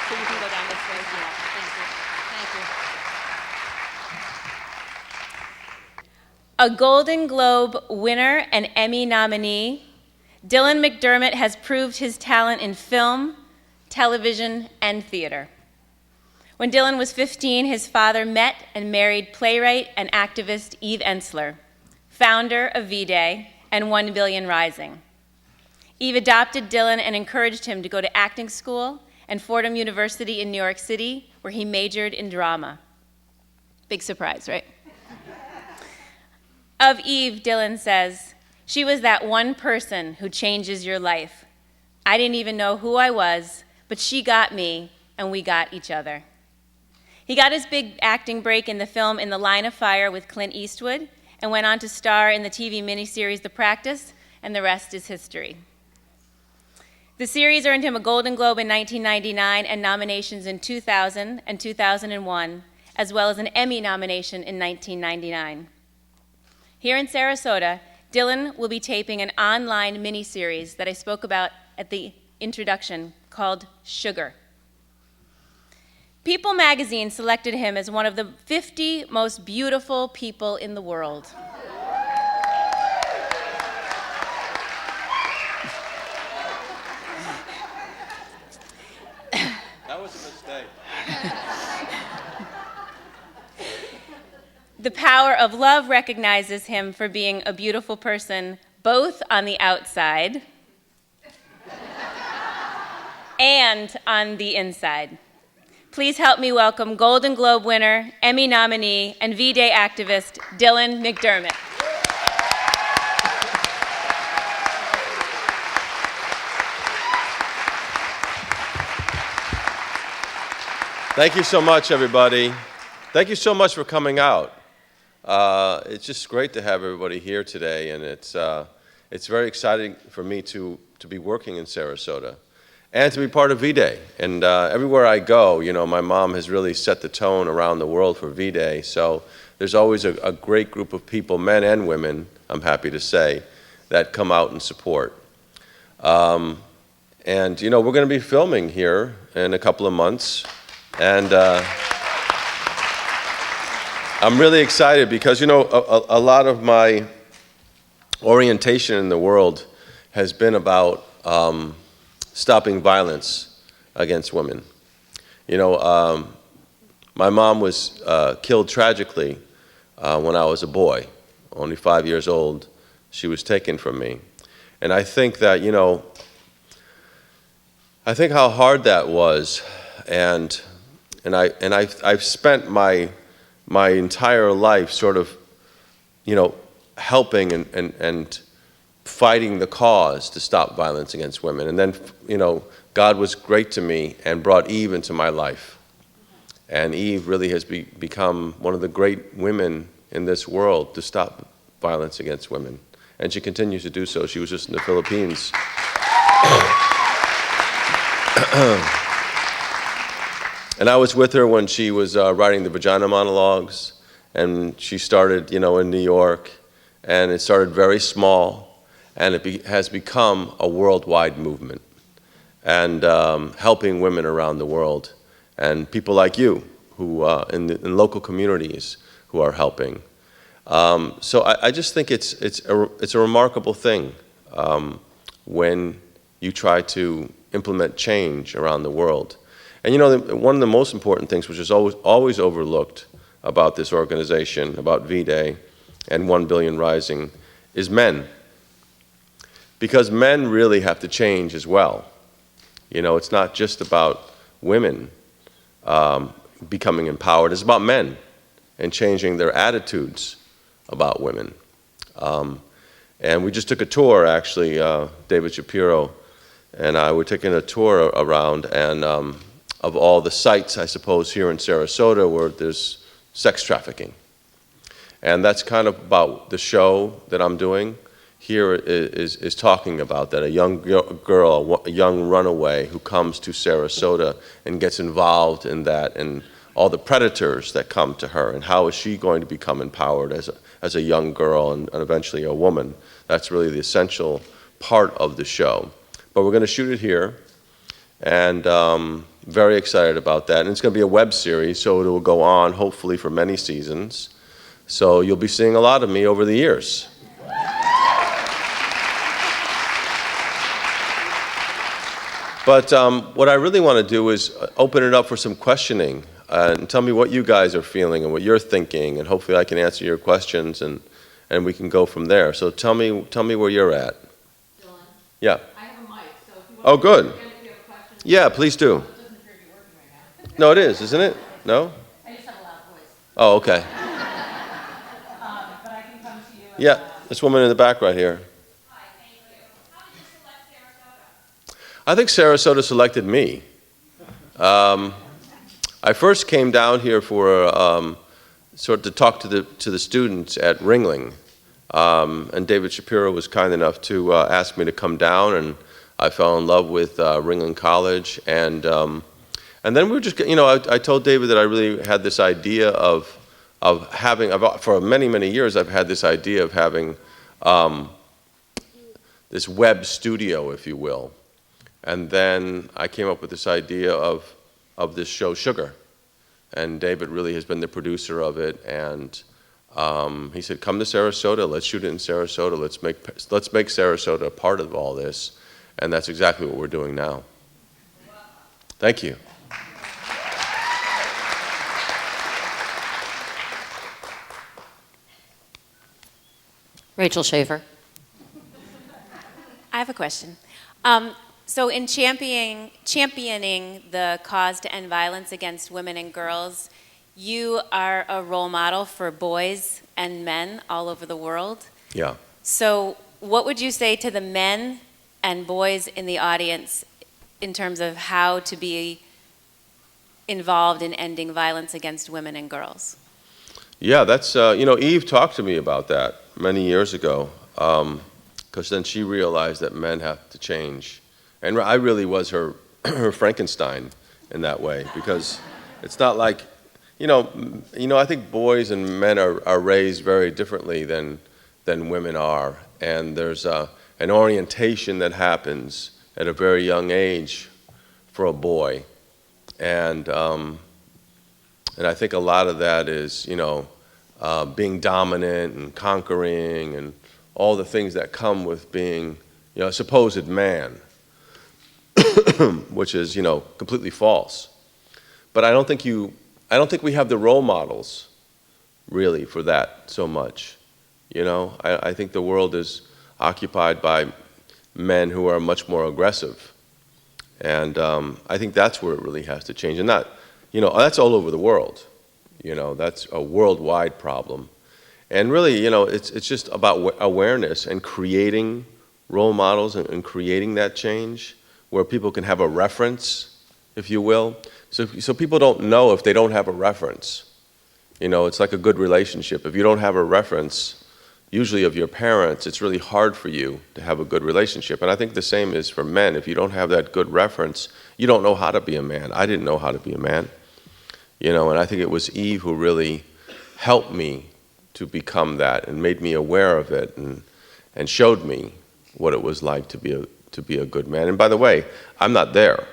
So you can go down this way if you want. Thank you. A Golden Globe winner and Emmy nominee, Dylan McDermott has proved his talent in film, television, and theater. When Dylan was 15, his father met and married playwright and activist Eve Ensler, founder of V-Day and 1 Billion Rising. Eve adopted Dylan and encouraged him to go to acting school and Fordham University in New York City, where he majored in drama. Big surprise, right? Of Eve, Dylan says, "She was that one person who changes your life. I didn't even know who I was, but she got me, and we got each other." He got his big acting break in the film In the Line of Fire with Clint Eastwood and went on to star in the TV miniseries The Practice, and the rest is history. The series earned him a Golden Globe in 1999 and nominations in 2000 and 2001, as well as an Emmy nomination in 1999. Here in Sarasota, Dylan will be taping an online miniseries that I spoke about at the introduction called Sugar. People magazine selected him as one of the 50 most beautiful people in the world. That was a mistake. The Power of Love recognizes him for being a beautiful person, both on the outside and on the inside. Please help me welcome Golden Globe winner, Emmy nominee, and V-Day activist Dylan McDermott. Thank you so much, everybody. Thank you so much for coming out. It's just great to have everybody here today, and it's very exciting for me to be working in Sarasota and to be part of V-Day. And everywhere I go, you know, my mom has really set the tone around the world for V-Day, so there's always a great group of people, men and women, I'm happy to say, that come out and support. And, you know, we're going to be filming here in a couple of months. And I'm really excited because, you know, a lot of my orientation in the world has been about stopping violence against women. You know, my mom was killed tragically when I was a boy, only 5 years old. She was taken from me. And I think that, you know, I think how hard that was, and I've spent my entire life sort of, you know, helping and fighting the cause to stop violence against women. And then, you know, God was great to me and brought Eve into my life. And Eve really has become one of the great women in this world to stop violence against women. And she continues to do so. She was just in the Philippines. And I was with her when she was writing the Vagina Monologues, and she started, you know, in New York, and it started very small, and it has become a worldwide movement, and helping women around the world, and people like you who in local communities who are helping. So I just think it's a remarkable thing when you try to implement change around the world. And you know, one of the most important things, which is always overlooked about this organization, about V-Day and 1 Billion Rising, is men. Because men really have to change as well. You know, it's not just about women becoming empowered, it's about men and changing their attitudes about women. And we just took a tour, actually, David Shapiro and I were taking a tour around, and of all the sites, I suppose, here in Sarasota where there's sex trafficking. And that's kind of about the show that I'm doing here is talking about that. A young girl, a young runaway who comes to Sarasota and gets involved in that, and all the predators that come to her, and how is she going to become empowered as a young girl and eventually a woman. That's really the essential part of the show. But we're going to shoot it here, and very excited about that. And it's going to be a web series, so it will go on, hopefully, for many seasons. So you'll be seeing a lot of me over the years. But what I really want to do is open it up for some questioning, and tell me what you guys are feeling and what you're thinking, and hopefully I can answer your questions, and we can go from there. So tell me where you're at. Dylan? Yeah. I have a mic, so if you want Oh, good. if you have a question, Yeah, please do. it doesn't appear to be working right now. No, it is, isn't it? No? I just have a loud voice. Oh, okay. But I can come to you. Yeah, this woman in the back right here. Hi, thank you. How did you select Sarasota? I think Sarasota selected me. I first came down here for sort of to talk to the students at Ringling, and David Shapiro was kind enough to ask me to come down, and I fell in love with Ringling College, and then we were just, you know, I told David that I really had this idea of having, for many years I've had this idea of having this web studio, if you will. And then I came up with this idea of this show, Sugar. And David really has been the producer of it. And he said, come to Sarasota, let's shoot it in Sarasota, let's make Sarasota a part of all this. And that's exactly what we're doing now. Thank you. Rachel Schaefer. I have a question. So in championing the cause to end violence against women and girls, you are a role model for boys and men all over the world. Yeah. So what would you say to the men and boys in the audience in terms of how to be involved in ending violence against women and girls? Yeah, that's, Eve talked to me about that many years ago, because then she realized that men have to change. And I really was her, her Frankenstein in that way, because it's not like, I think boys and men are raised very differently than women are. And there's an orientation that happens at a very young age for a boy. And I think a lot of that is, being dominant and conquering and all the things that come with being, a supposed man, which is, completely false. But I don't think we have the role models, really, for that so much. I think the world is occupied by men who are much more aggressive. And I think that's where it really has to change. And that's all over the world. That's a worldwide problem. And really, it's just about awareness and creating role models and creating that change where people can have a reference, if you will. So people don't know if they don't have a reference. It's like a good relationship. If you don't have a reference, usually of your parents, it's really hard for you to have a good relationship. And I think the same is for men. If you don't have that good reference, you don't know how to be a man. I didn't know how to be a man. And I think it was Eve who really helped me to become that and made me aware of it and showed me what it was like to be a good man. And by the way, I'm not there.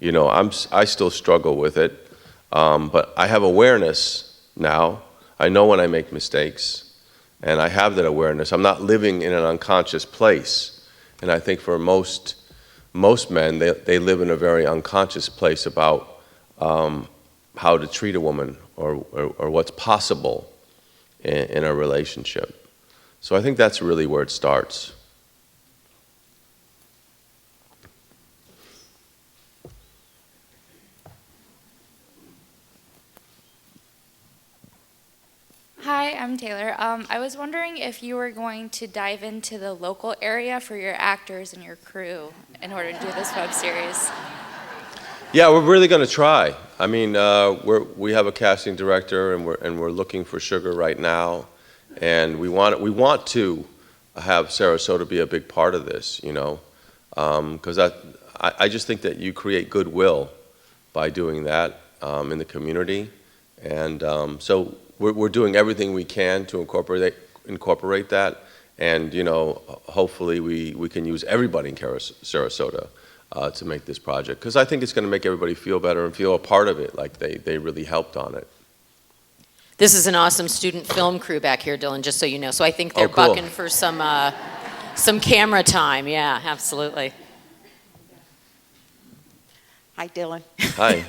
I still struggle with it, but I have awareness now. I know when I make mistakes. And I have that awareness. I'm not living in an unconscious place. And I think for most men, they live in a very unconscious place about how to treat a woman or what's possible in a relationship. So I think that's really where it starts. Hi, I'm Taylor. I was wondering if you were going to dive into the local area for your actors and your crew in order to do this web series. Yeah, we're really going to try. I mean, we have a casting director, and we're looking for Sugar right now, and we want to have Sarasota be a big part of this, because I just think that you create goodwill by doing that in the community, and so. We're doing everything we can to incorporate that, and hopefully we can use everybody in Sarasota to make this project, because I think it's going to make everybody feel better and feel a part of it, like they really helped on it. This is an awesome student film crew back here, Dylan, just so you know. So I think they're cool. bucking for some camera time. Yeah, absolutely. Hi, Dylan. Hi.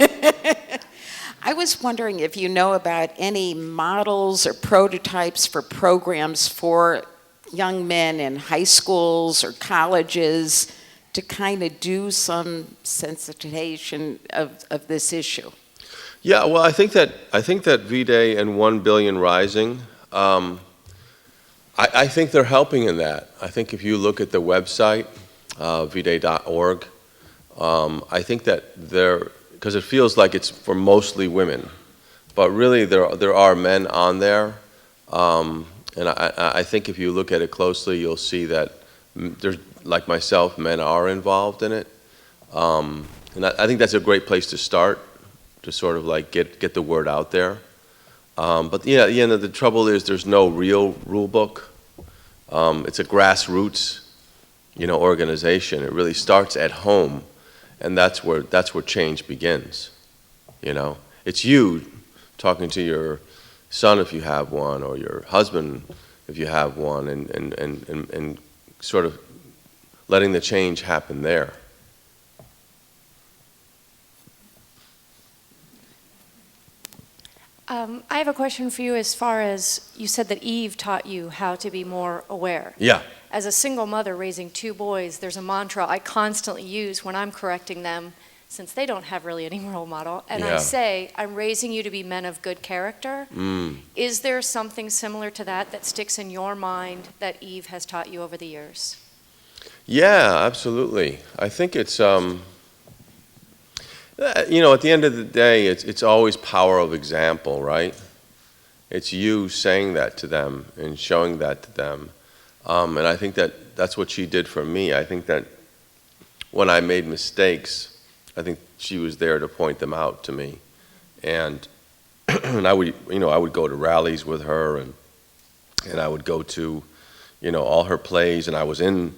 I was wondering if you know about any models or prototypes for programs for young men in high schools or colleges to kind of do some sensitization of this issue. Yeah, well, I think that V-Day and 1 Billion Rising, I think they're helping in that. I think if you look at the website, vday.org, I think that because it feels like it's for mostly women, but really there are men on there, and I think if you look at it closely, you'll see that there's, like myself, men are involved in it, and I think that's a great place to start, to sort of like get the word out there. But yeah, the trouble is there's no real rule book. It's a grassroots, organization. It really starts at home. And that's where change begins, It's you talking to your son if you have one, or your husband if you have one, and sort of letting the change happen there. I have a question for you as far as you said that Eve taught you how to be more aware. Yeah. As a single mother raising two boys, there's a mantra I constantly use when I'm correcting them, since they don't have really any role model. And I Yeah. say, I'm raising you to be men of good character. Is there something similar to that that sticks in your mind that Eve has taught you over the years? Yeah, absolutely. I think it's, you know, at the end of the day, it's always power of example, right? It's you saying that to them and showing that to them. And I think that that's what she did for me. I think that when I made mistakes, I think she was there to point them out to me. And, and I would go to rallies with her, and I would go to, all her plays, and I was in,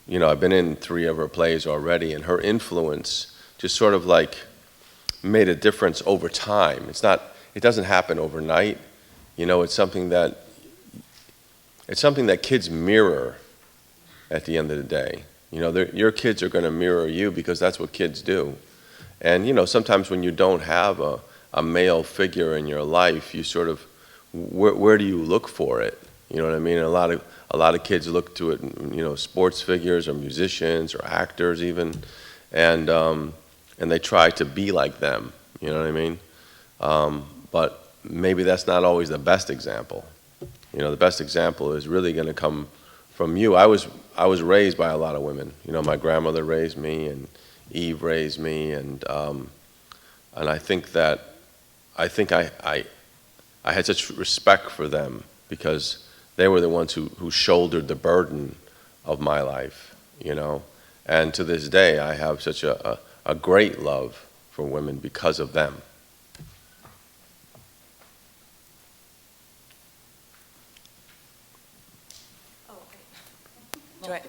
I've been in 3 of her plays already, and her influence just sort of like made a difference over time. It doesn't happen overnight. It's something that kids mirror at the end of the day. Your kids are going to mirror you because that's what kids do. And, sometimes when you don't have a male figure in your life, you sort of, where do you look for it? You know what I mean? And a lot of kids look to it, sports figures or musicians or actors even, and they try to be like them. You know what I mean? But maybe that's not always the best example. The best example is really going to come from you. I was raised by a lot of women. My grandmother raised me, and Eve raised me, and I think I had such respect for them because they were the ones who shouldered the burden of my life, And to this day, I have such a great love for women because of them.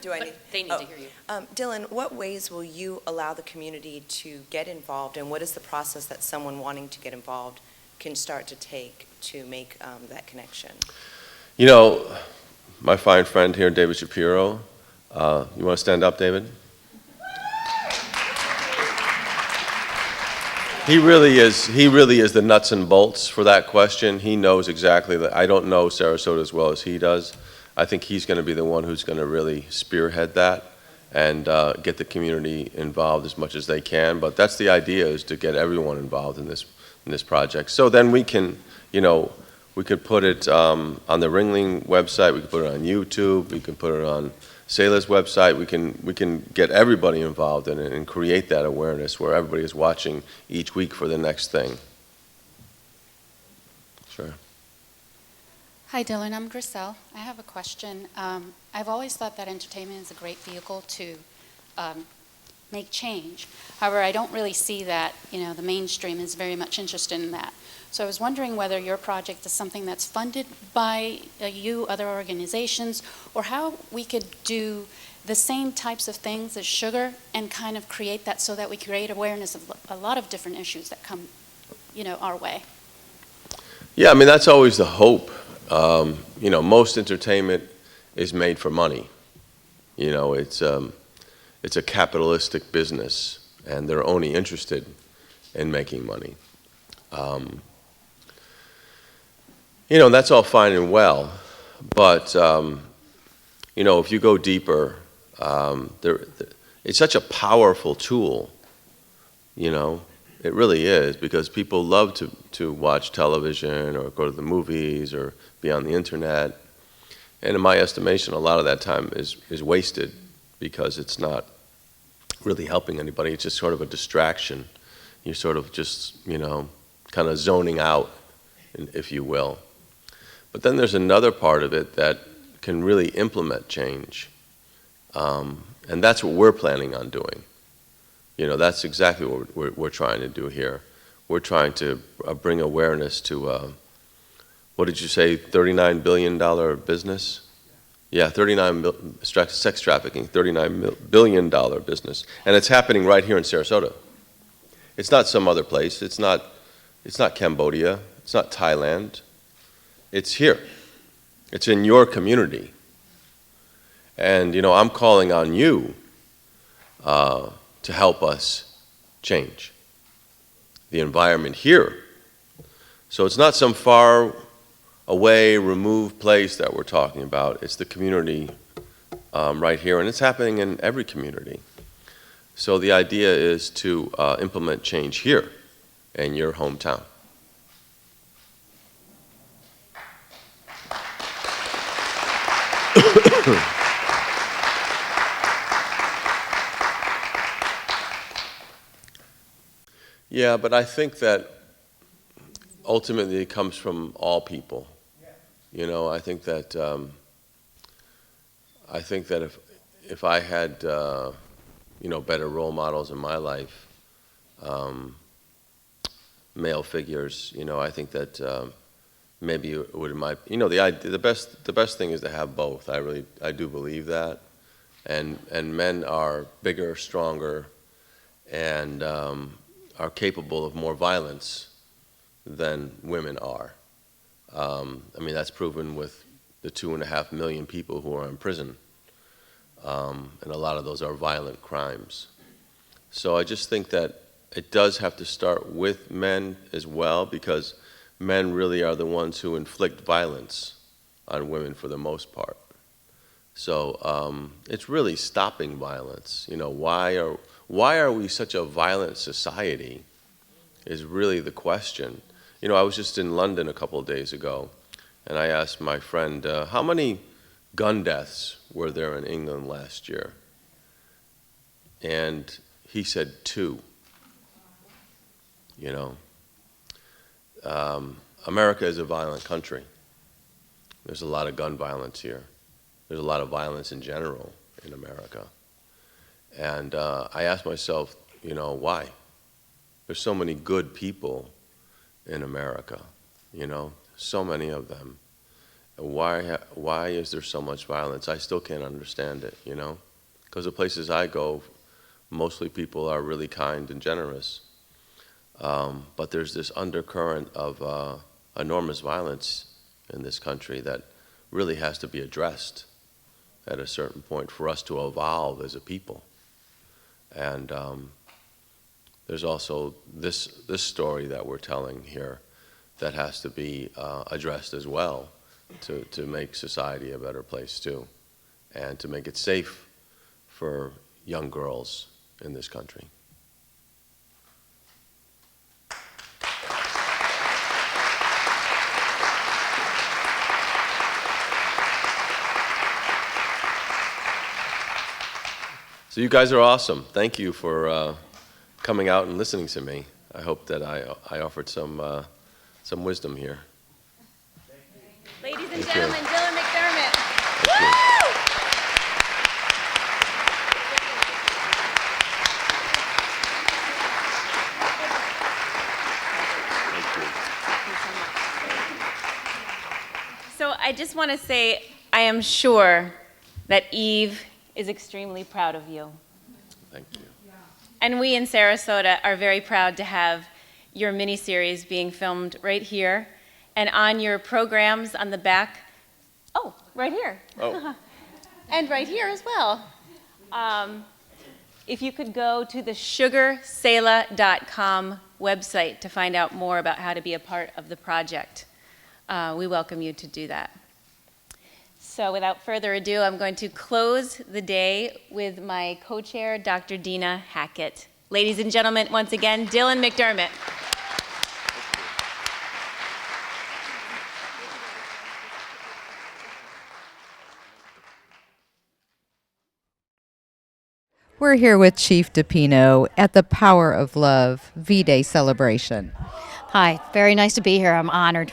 Do I need? They need to hear you. Dylan, what ways will you allow the community to get involved, and what is the process that someone wanting to get involved can start to take to make that connection? My fine friend here, David Shapiro, you want to stand up, David? He really is the nuts and bolts for that question. He knows exactly that. I don't know Sarasota as well as he does. I think he's going to be the one who's going to really spearhead that and get the community involved as much as they can. But that's the idea, is to get everyone involved in this project. So then we can, we could put it on the Ringling website. We could put it on YouTube. We can put it on Sayla's website. We can get everybody involved in it and create that awareness where everybody is watching each week for the next thing. Sure. Hi, Dylan. I'm Griselle. I have a question. I've always thought that entertainment is a great vehicle to make change. However, I don't really see that, the mainstream is very much interested in that. So I was wondering whether your project is something that's funded by you, other organizations, or how we could do the same types of things as Sugar and kind of create that so that we create awareness of a lot of different issues that come, our way. Yeah, I mean, that's always the hope. Most entertainment is made for money. It's a capitalistic business, and they're only interested in making money. That's all fine and well, but if you go deeper, it's such a powerful tool. It really is, because people love to watch television or go to the movies or be on the internet. And in my estimation, a lot of that time is wasted because it's not really helping anybody. It's just sort of a distraction. You're sort of just, kind of zoning out, if you will. But then there's another part of it that can really implement change. And that's what we're planning on doing. That's exactly what we're trying to do here. We're trying to bring awareness to, what did you say, $39 billion business? Yeah, sex trafficking, $39 billion business. And it's happening right here in Sarasota. It's not some other place. It's not Cambodia. It's not Thailand. It's here. It's in your community. And, I'm calling on you to help us change the environment here So it's not some far away, removed place that we're talking about. It's the community right here, and it's happening in every community. So the idea is to implement change here in your hometown. Yeah, but I think that ultimately it comes from all people. You know, I think that if I had you know, better role models in my life, male figures, you know, I think that maybe it would, you know, the best thing is to have both. I do believe that, and men are bigger, stronger, and are capable of more violence than women are. I mean, that's proven with the 2.5 million people who are in prison, and a lot of those are violent crimes. So I just think that it does have to start with men as well, because men really are the ones who inflict violence on women for the most part. So it's really stopping violence. You know, why are we such a violent society is really the question. You know, I was just in London a couple of days ago, and I asked my friend, how many gun deaths were there in England last year? And he said 2. You know, America is a violent country. There's a lot of gun violence here. There's a lot of violence in general in America. And I asked myself, you know, why? There's so many good people in America, you know, so many of them. Why is there so much violence? I still can't understand it, you know, because the places I go, mostly people are really kind and generous. But there's this undercurrent of enormous violence in this country that really has to be addressed at a certain point for us to evolve as a people. And there's also this story that we're telling here that has to be addressed as well to make society a better place too, and to make it safe for young girls in this country. So you guys are awesome. Thank you for coming out and listening to me. I hope that I offered some wisdom here. Ladies and gentlemen, Dylan McDermott. So I just want to say, I am sure that Eve is extremely proud of you. Thank you. And we in Sarasota are very proud to have your miniseries being filmed right here, and on your programs on the back, oh, right here. Oh. And right here as well. If you could go to the sugarsela.com website to find out more about how to be a part of the project, we welcome you to do that. So without further ado, I'm going to close the day with my co-chair, Dr. Dina Hackett. Ladies and gentlemen, once again, Dylan McDermott. We're here with Chief DePino at the Power of Love V-Day celebration. Hi, very nice to be here. I'm honored.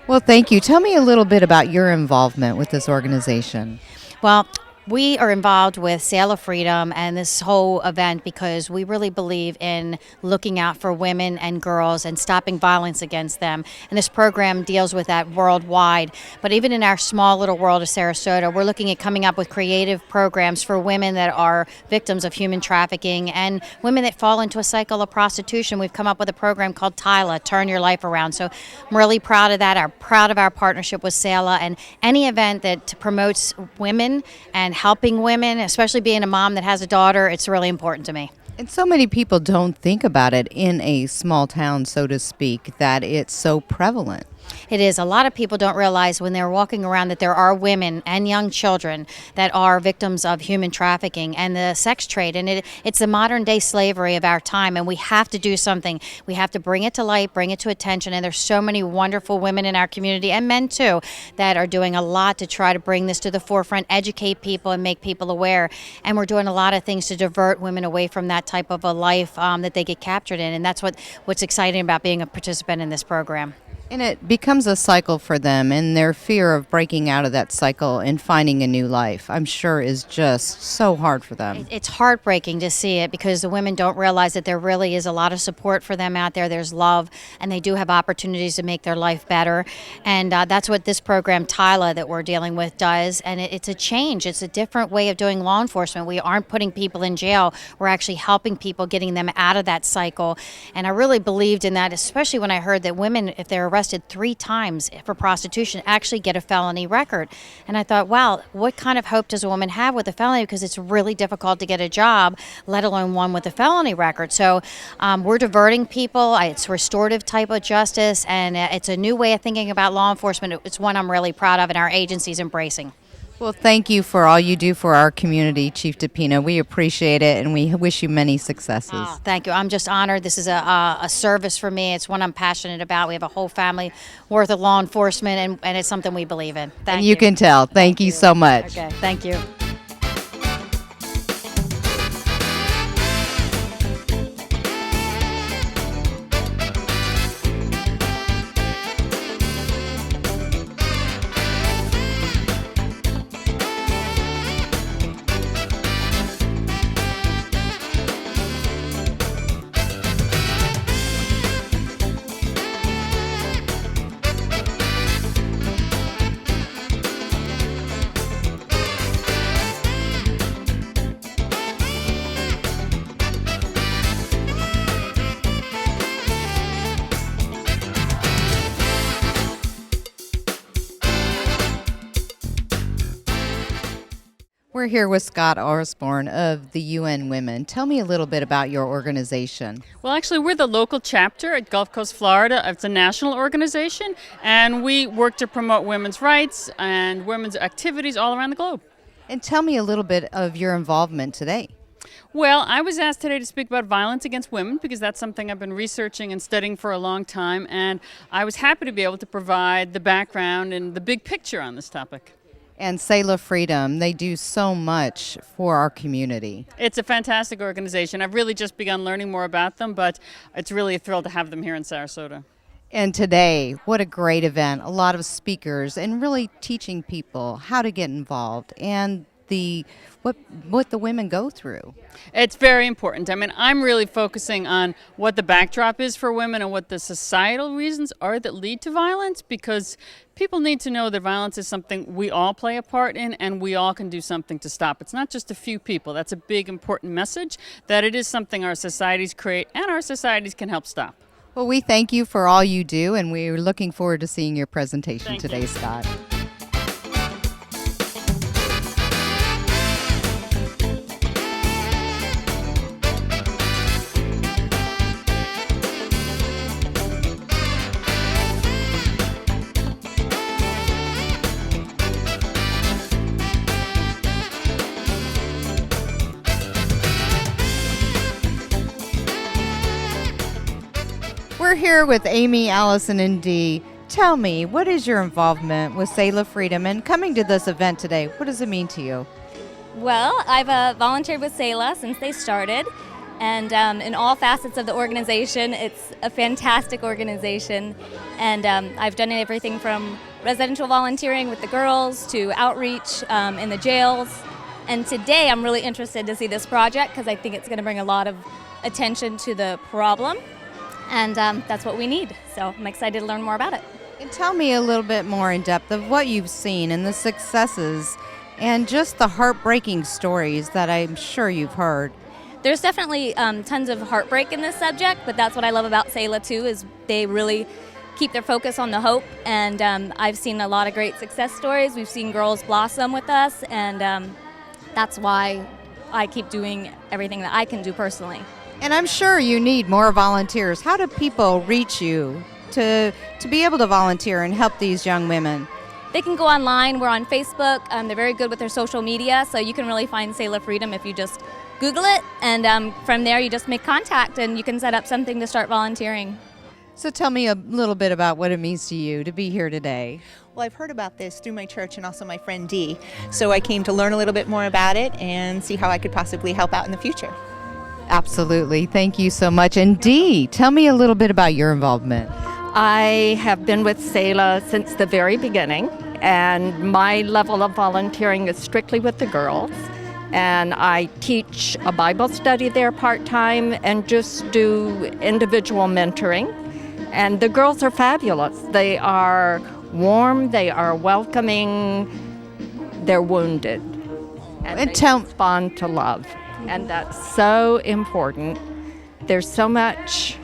Well, thank you. Tell me a little bit about your involvement with this organization. Well, we are involved with Sail of Freedom and this whole event because we really believe in looking out for women and girls and stopping violence against them. And this program deals with that worldwide. But even in our small little world of Sarasota, we're looking at coming up with creative programs for women that are victims of human trafficking and women that fall into a cycle of prostitution. We've come up with a program called TILA, Turn Your Life Around. So I'm really proud of that. I'm proud of our partnership with SAILA, and any event that promotes women and helping women, especially being a mom that has a daughter, it's really important to me. And so many people don't think about it in a small town, so to speak, that it's so prevalent. It is. A lot of people don't realize when they're walking around that there are women and young children that are victims of human trafficking and the sex trade. And it's the modern day slavery of our time. And we have to do something. We have to bring it to light, bring it to attention. And there's so many wonderful women in our community, and men too, that are doing a lot to try to bring this to the forefront, educate people and make people aware. And we're doing a lot of things to divert women away from that type of a life that they get captured in. And that's what's exciting about being a participant in this program. And it becomes a cycle for them, and their fear of breaking out of that cycle and finding a new life, I'm sure, is just so hard for them. It's heartbreaking to see it because the women don't realize that there really is a lot of support for them out there. There's love, and they do have opportunities to make their life better. And that's what this program, TILA, that we're dealing with does. And it's a change. It's a different way of doing law enforcement. We aren't putting people in jail. We're actually helping people, getting them out of that cycle. And I really believed in that, especially when I heard that women, if they're arrested 3 times for prostitution, actually get a felony record. And I thought, wow, what kind of hope does a woman have with a felony? Because it's really difficult to get a job, let alone one with a felony record. So we're diverting people. It's restorative type of justice, and it's a new way of thinking about law enforcement. It's one I'm really proud of, and our agency's embracing. Well, thank you for all you do for our community, Chief DePino. We appreciate it, and we wish you many successes. Oh, thank you. I'm just honored. This is a service for me. It's one I'm passionate about. We have a whole family worth of law enforcement, and it's something we believe in. Thank And you can tell. Thank you so much. Okay, thank you. We're here with Scott Osborne of the UN Women. Tell me a little bit about your organization. Well, actually, we're the local chapter at Gulf Coast, Florida. It's a national organization, and we work to promote women's rights and women's activities all around the globe. And tell me a little bit of your involvement today. Well, I was asked today to speak about violence against women because that's something I've been researching and studying for a long time, and I was happy to be able to provide the background and the big picture on this topic. And Selah Freedom, they do so much for our community. It's a fantastic organization. I've really just begun learning more about them, but it's really a thrill to have them here in Sarasota. And today, what a great event. A lot of speakers and really teaching people how to get involved and what the women go through. It's very important. I mean, I'm really focusing on what the backdrop is for women and what the societal reasons are that lead to violence, because people need to know that violence is something we all play a part in and we all can do something to stop. It's not just a few people. That's a big, important message, that it is something our societies create and our societies can help stop. Well, we thank you for all you do, and we're looking forward to seeing your presentation today, Scott. We're here with Amy, Allison, and Dee. Tell me, what is your involvement with Selah Freedom and coming to this event today? What does it mean to you? Well, I've volunteered with Selah since they started, and in all facets of the organization, it's a fantastic organization, and I've done everything from residential volunteering with the girls to outreach in the jails, and today I'm really interested to see this project because I think it's going to bring a lot of attention to the problem. And that's what we need. So I'm excited to learn more about it. And tell me a little bit more in depth of what you've seen and the successes and just the heartbreaking stories that I'm sure you've heard. There's definitely tons of heartbreak in this subject, but that's what I love about Selah too, is they really keep their focus on the hope. And I've seen a lot of great success stories. We've seen girls blossom with us, and that's why I keep doing everything that I can do personally. And I'm sure you need more volunteers. How do people reach you to be able to volunteer and help these young women? They can go online. We're on Facebook. They're very good with their social media, so you can really find Sailor Freedom if you just Google it. And from there, you just make contact, and you can set up something to start volunteering. So tell me a little bit about what it means to you to be here today. Well, I've heard about this through my church and also my friend Dee. So I came to learn a little bit more about it and see how I could possibly help out in the future. Absolutely. Thank you so much. And Dee, tell me a little bit about your involvement. I have been with SELA since the very beginning, and my level of volunteering is strictly with the girls. And I teach a Bible study there part-time and just do individual mentoring. And the girls are fabulous. They are warm, they are welcoming, they're wounded. And they respond to love. And that's so important. There's so much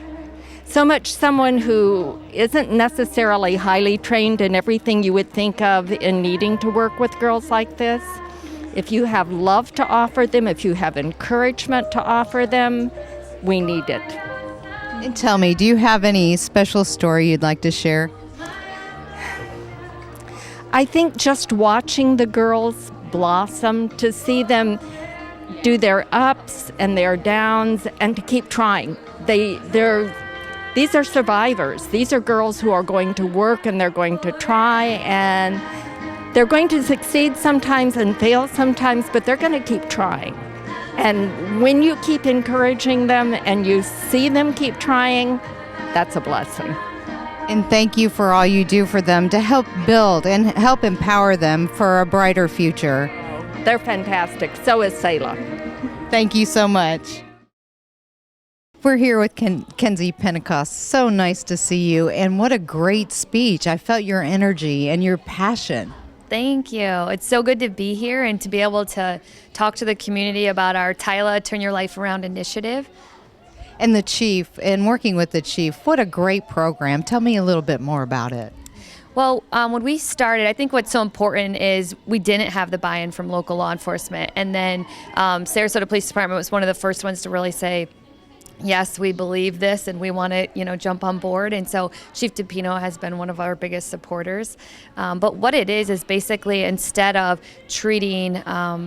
someone who isn't necessarily highly trained in everything you would think of in needing to work with girls like this. If you have love to offer them, if you have encouragement to offer them, we need it. And tell me, do you have any special story you'd like to share? I think just watching the girls blossom, to see them do their ups and their downs and to keep trying. These are survivors. These are girls who are going to work and they're going to try, and they're going to succeed sometimes and fail sometimes, but they're going to keep trying. And when you keep encouraging them and you see them keep trying, that's a blessing. And thank you for all you do for them to help build and help empower them for a brighter future. They're fantastic. So is SELA. Thank you so much. We're here with Kenzie Pentecost. So nice to see you, and what a great speech. I felt your energy and your passion. Thank you. It's so good to be here and to be able to talk to the community about our Tyla Turn Your Life Around initiative. And the chief, and working with the chief, what a great program. Tell me a little bit more about it. Well, when we started, I think what's so important is we didn't have the buy-in from local law enforcement. And then Sarasota Police Department was one of the first ones to really say, yes, we believe this and we want to, jump on board. And so Chief DePino has been one of our biggest supporters. But what it is basically, instead of treating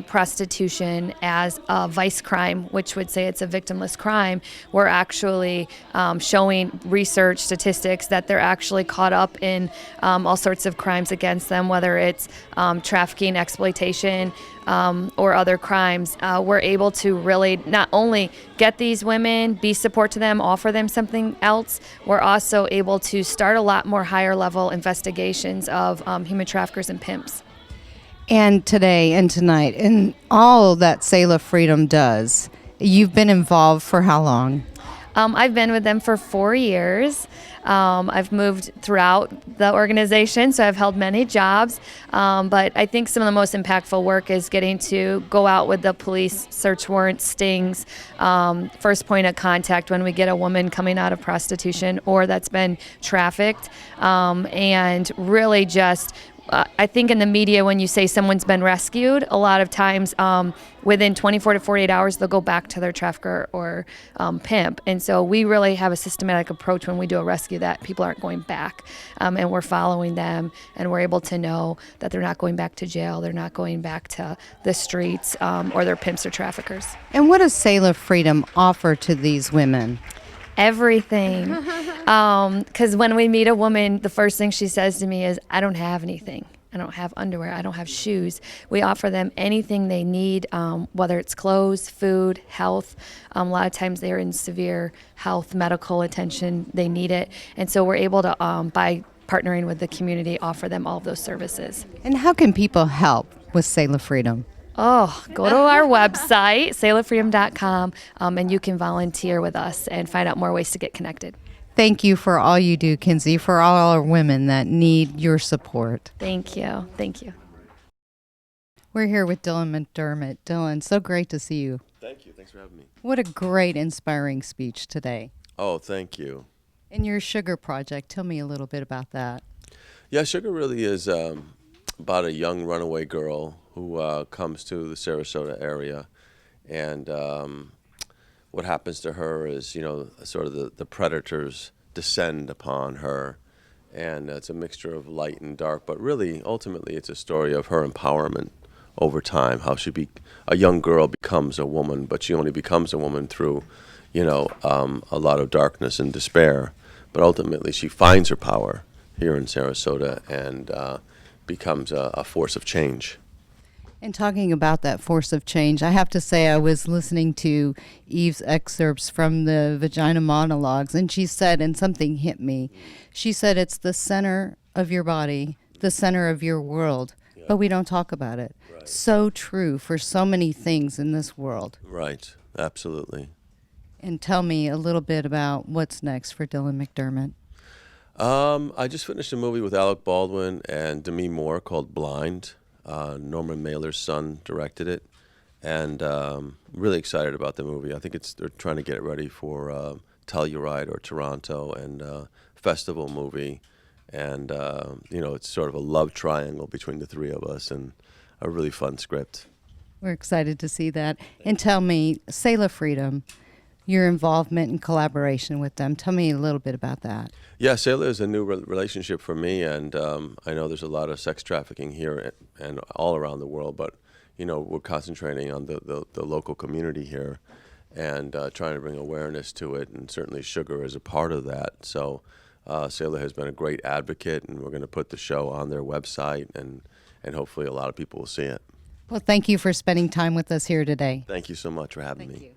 prostitution as a vice crime, which would say it's a victimless crime, we're actually showing research statistics that they're actually caught up in all sorts of crimes against them, whether it's trafficking, exploitation, or other crimes. We're able to really not only get these women, be support to them, offer them something else, we're also able to start a lot more higher level investigations of human traffickers and pimps. And today and tonight, and all that Sailor Freedom does, you've been involved for how long? I've been with them for 4 years. I've moved throughout the organization, so I've held many jobs. But I think some of the most impactful work is getting to go out with the police, search warrant stings, first point of contact when we get a woman coming out of prostitution or that's been trafficked, and really just I think in the media, when you say someone's been rescued, a lot of times within 24 to 48 hours, they'll go back to their trafficker or pimp. And so we really have a systematic approach when we do a rescue that people aren't going back. And we're following them, and we're able to know that they're not going back to jail, they're not going back to the streets, or their pimps or traffickers. And what does Sailor Freedom offer to these women? Everything. Because when we meet a woman, the first thing she says to me is, I don't have anything. I don't have underwear. I don't have shoes. We offer them anything they need, whether it's clothes, food, health. A lot of times they're in severe health, medical attention. They need it. And so we're able to, by partnering with the community, offer them all of those services. And how can people help with Sailor Freedom? Oh, go to our website, sailorfreedom.com, and you can volunteer with us and find out more ways to get connected. Thank you for all you do, Kenzie, for all our women that need your support. Thank you. Thank you. We're here with Dylan McDermott. Dylan, so great to see you. Thank you. Thanks for having me. What a great, inspiring speech today. Oh, thank you. And your Sugar Project, tell me a little bit about that. Yeah, Sugar really is about a young runaway girl who comes to the Sarasota area, And what happens to her is, you know, sort of the predators descend upon her. And it's a mixture of light and dark, but really, ultimately, it's a story of her empowerment over time, how a young girl becomes a woman, but she only becomes a woman through, you know, a lot of darkness and despair. But ultimately, she finds her power here in Sarasota and becomes a force of change. And talking about that force of change, I have to say I was listening to Eve's excerpts from the Vagina Monologues, and she said, and something hit me, she said it's the center of your body, the center of your world, but we don't talk about it. Right. So true for so many things in this world. Right, absolutely. And tell me a little bit about what's next for Dylan McDermott. I just finished a movie with Alec Baldwin and Demi Moore called Blind. Norman Mailer's son directed it, and really excited about the movie. I think they're trying to get it ready for Telluride or Toronto, and festival movie, and you know, it's sort of a love triangle between the three of us, and a really fun script. We're excited to see that. And tell me, Selah Freedom, your involvement and collaboration with them. Tell me a little bit about that. Yeah, Selah is a new relationship for me, and I know there's a lot of sex trafficking here and all around the world, but you know, we're concentrating on the local community here and trying to bring awareness to it, and certainly sugar is a part of that. So Selah has been a great advocate, and we're going to put the show on their website, and hopefully a lot of people will see it. Well, thank you for spending time with us here today. Thank you so much for having me. Thank you.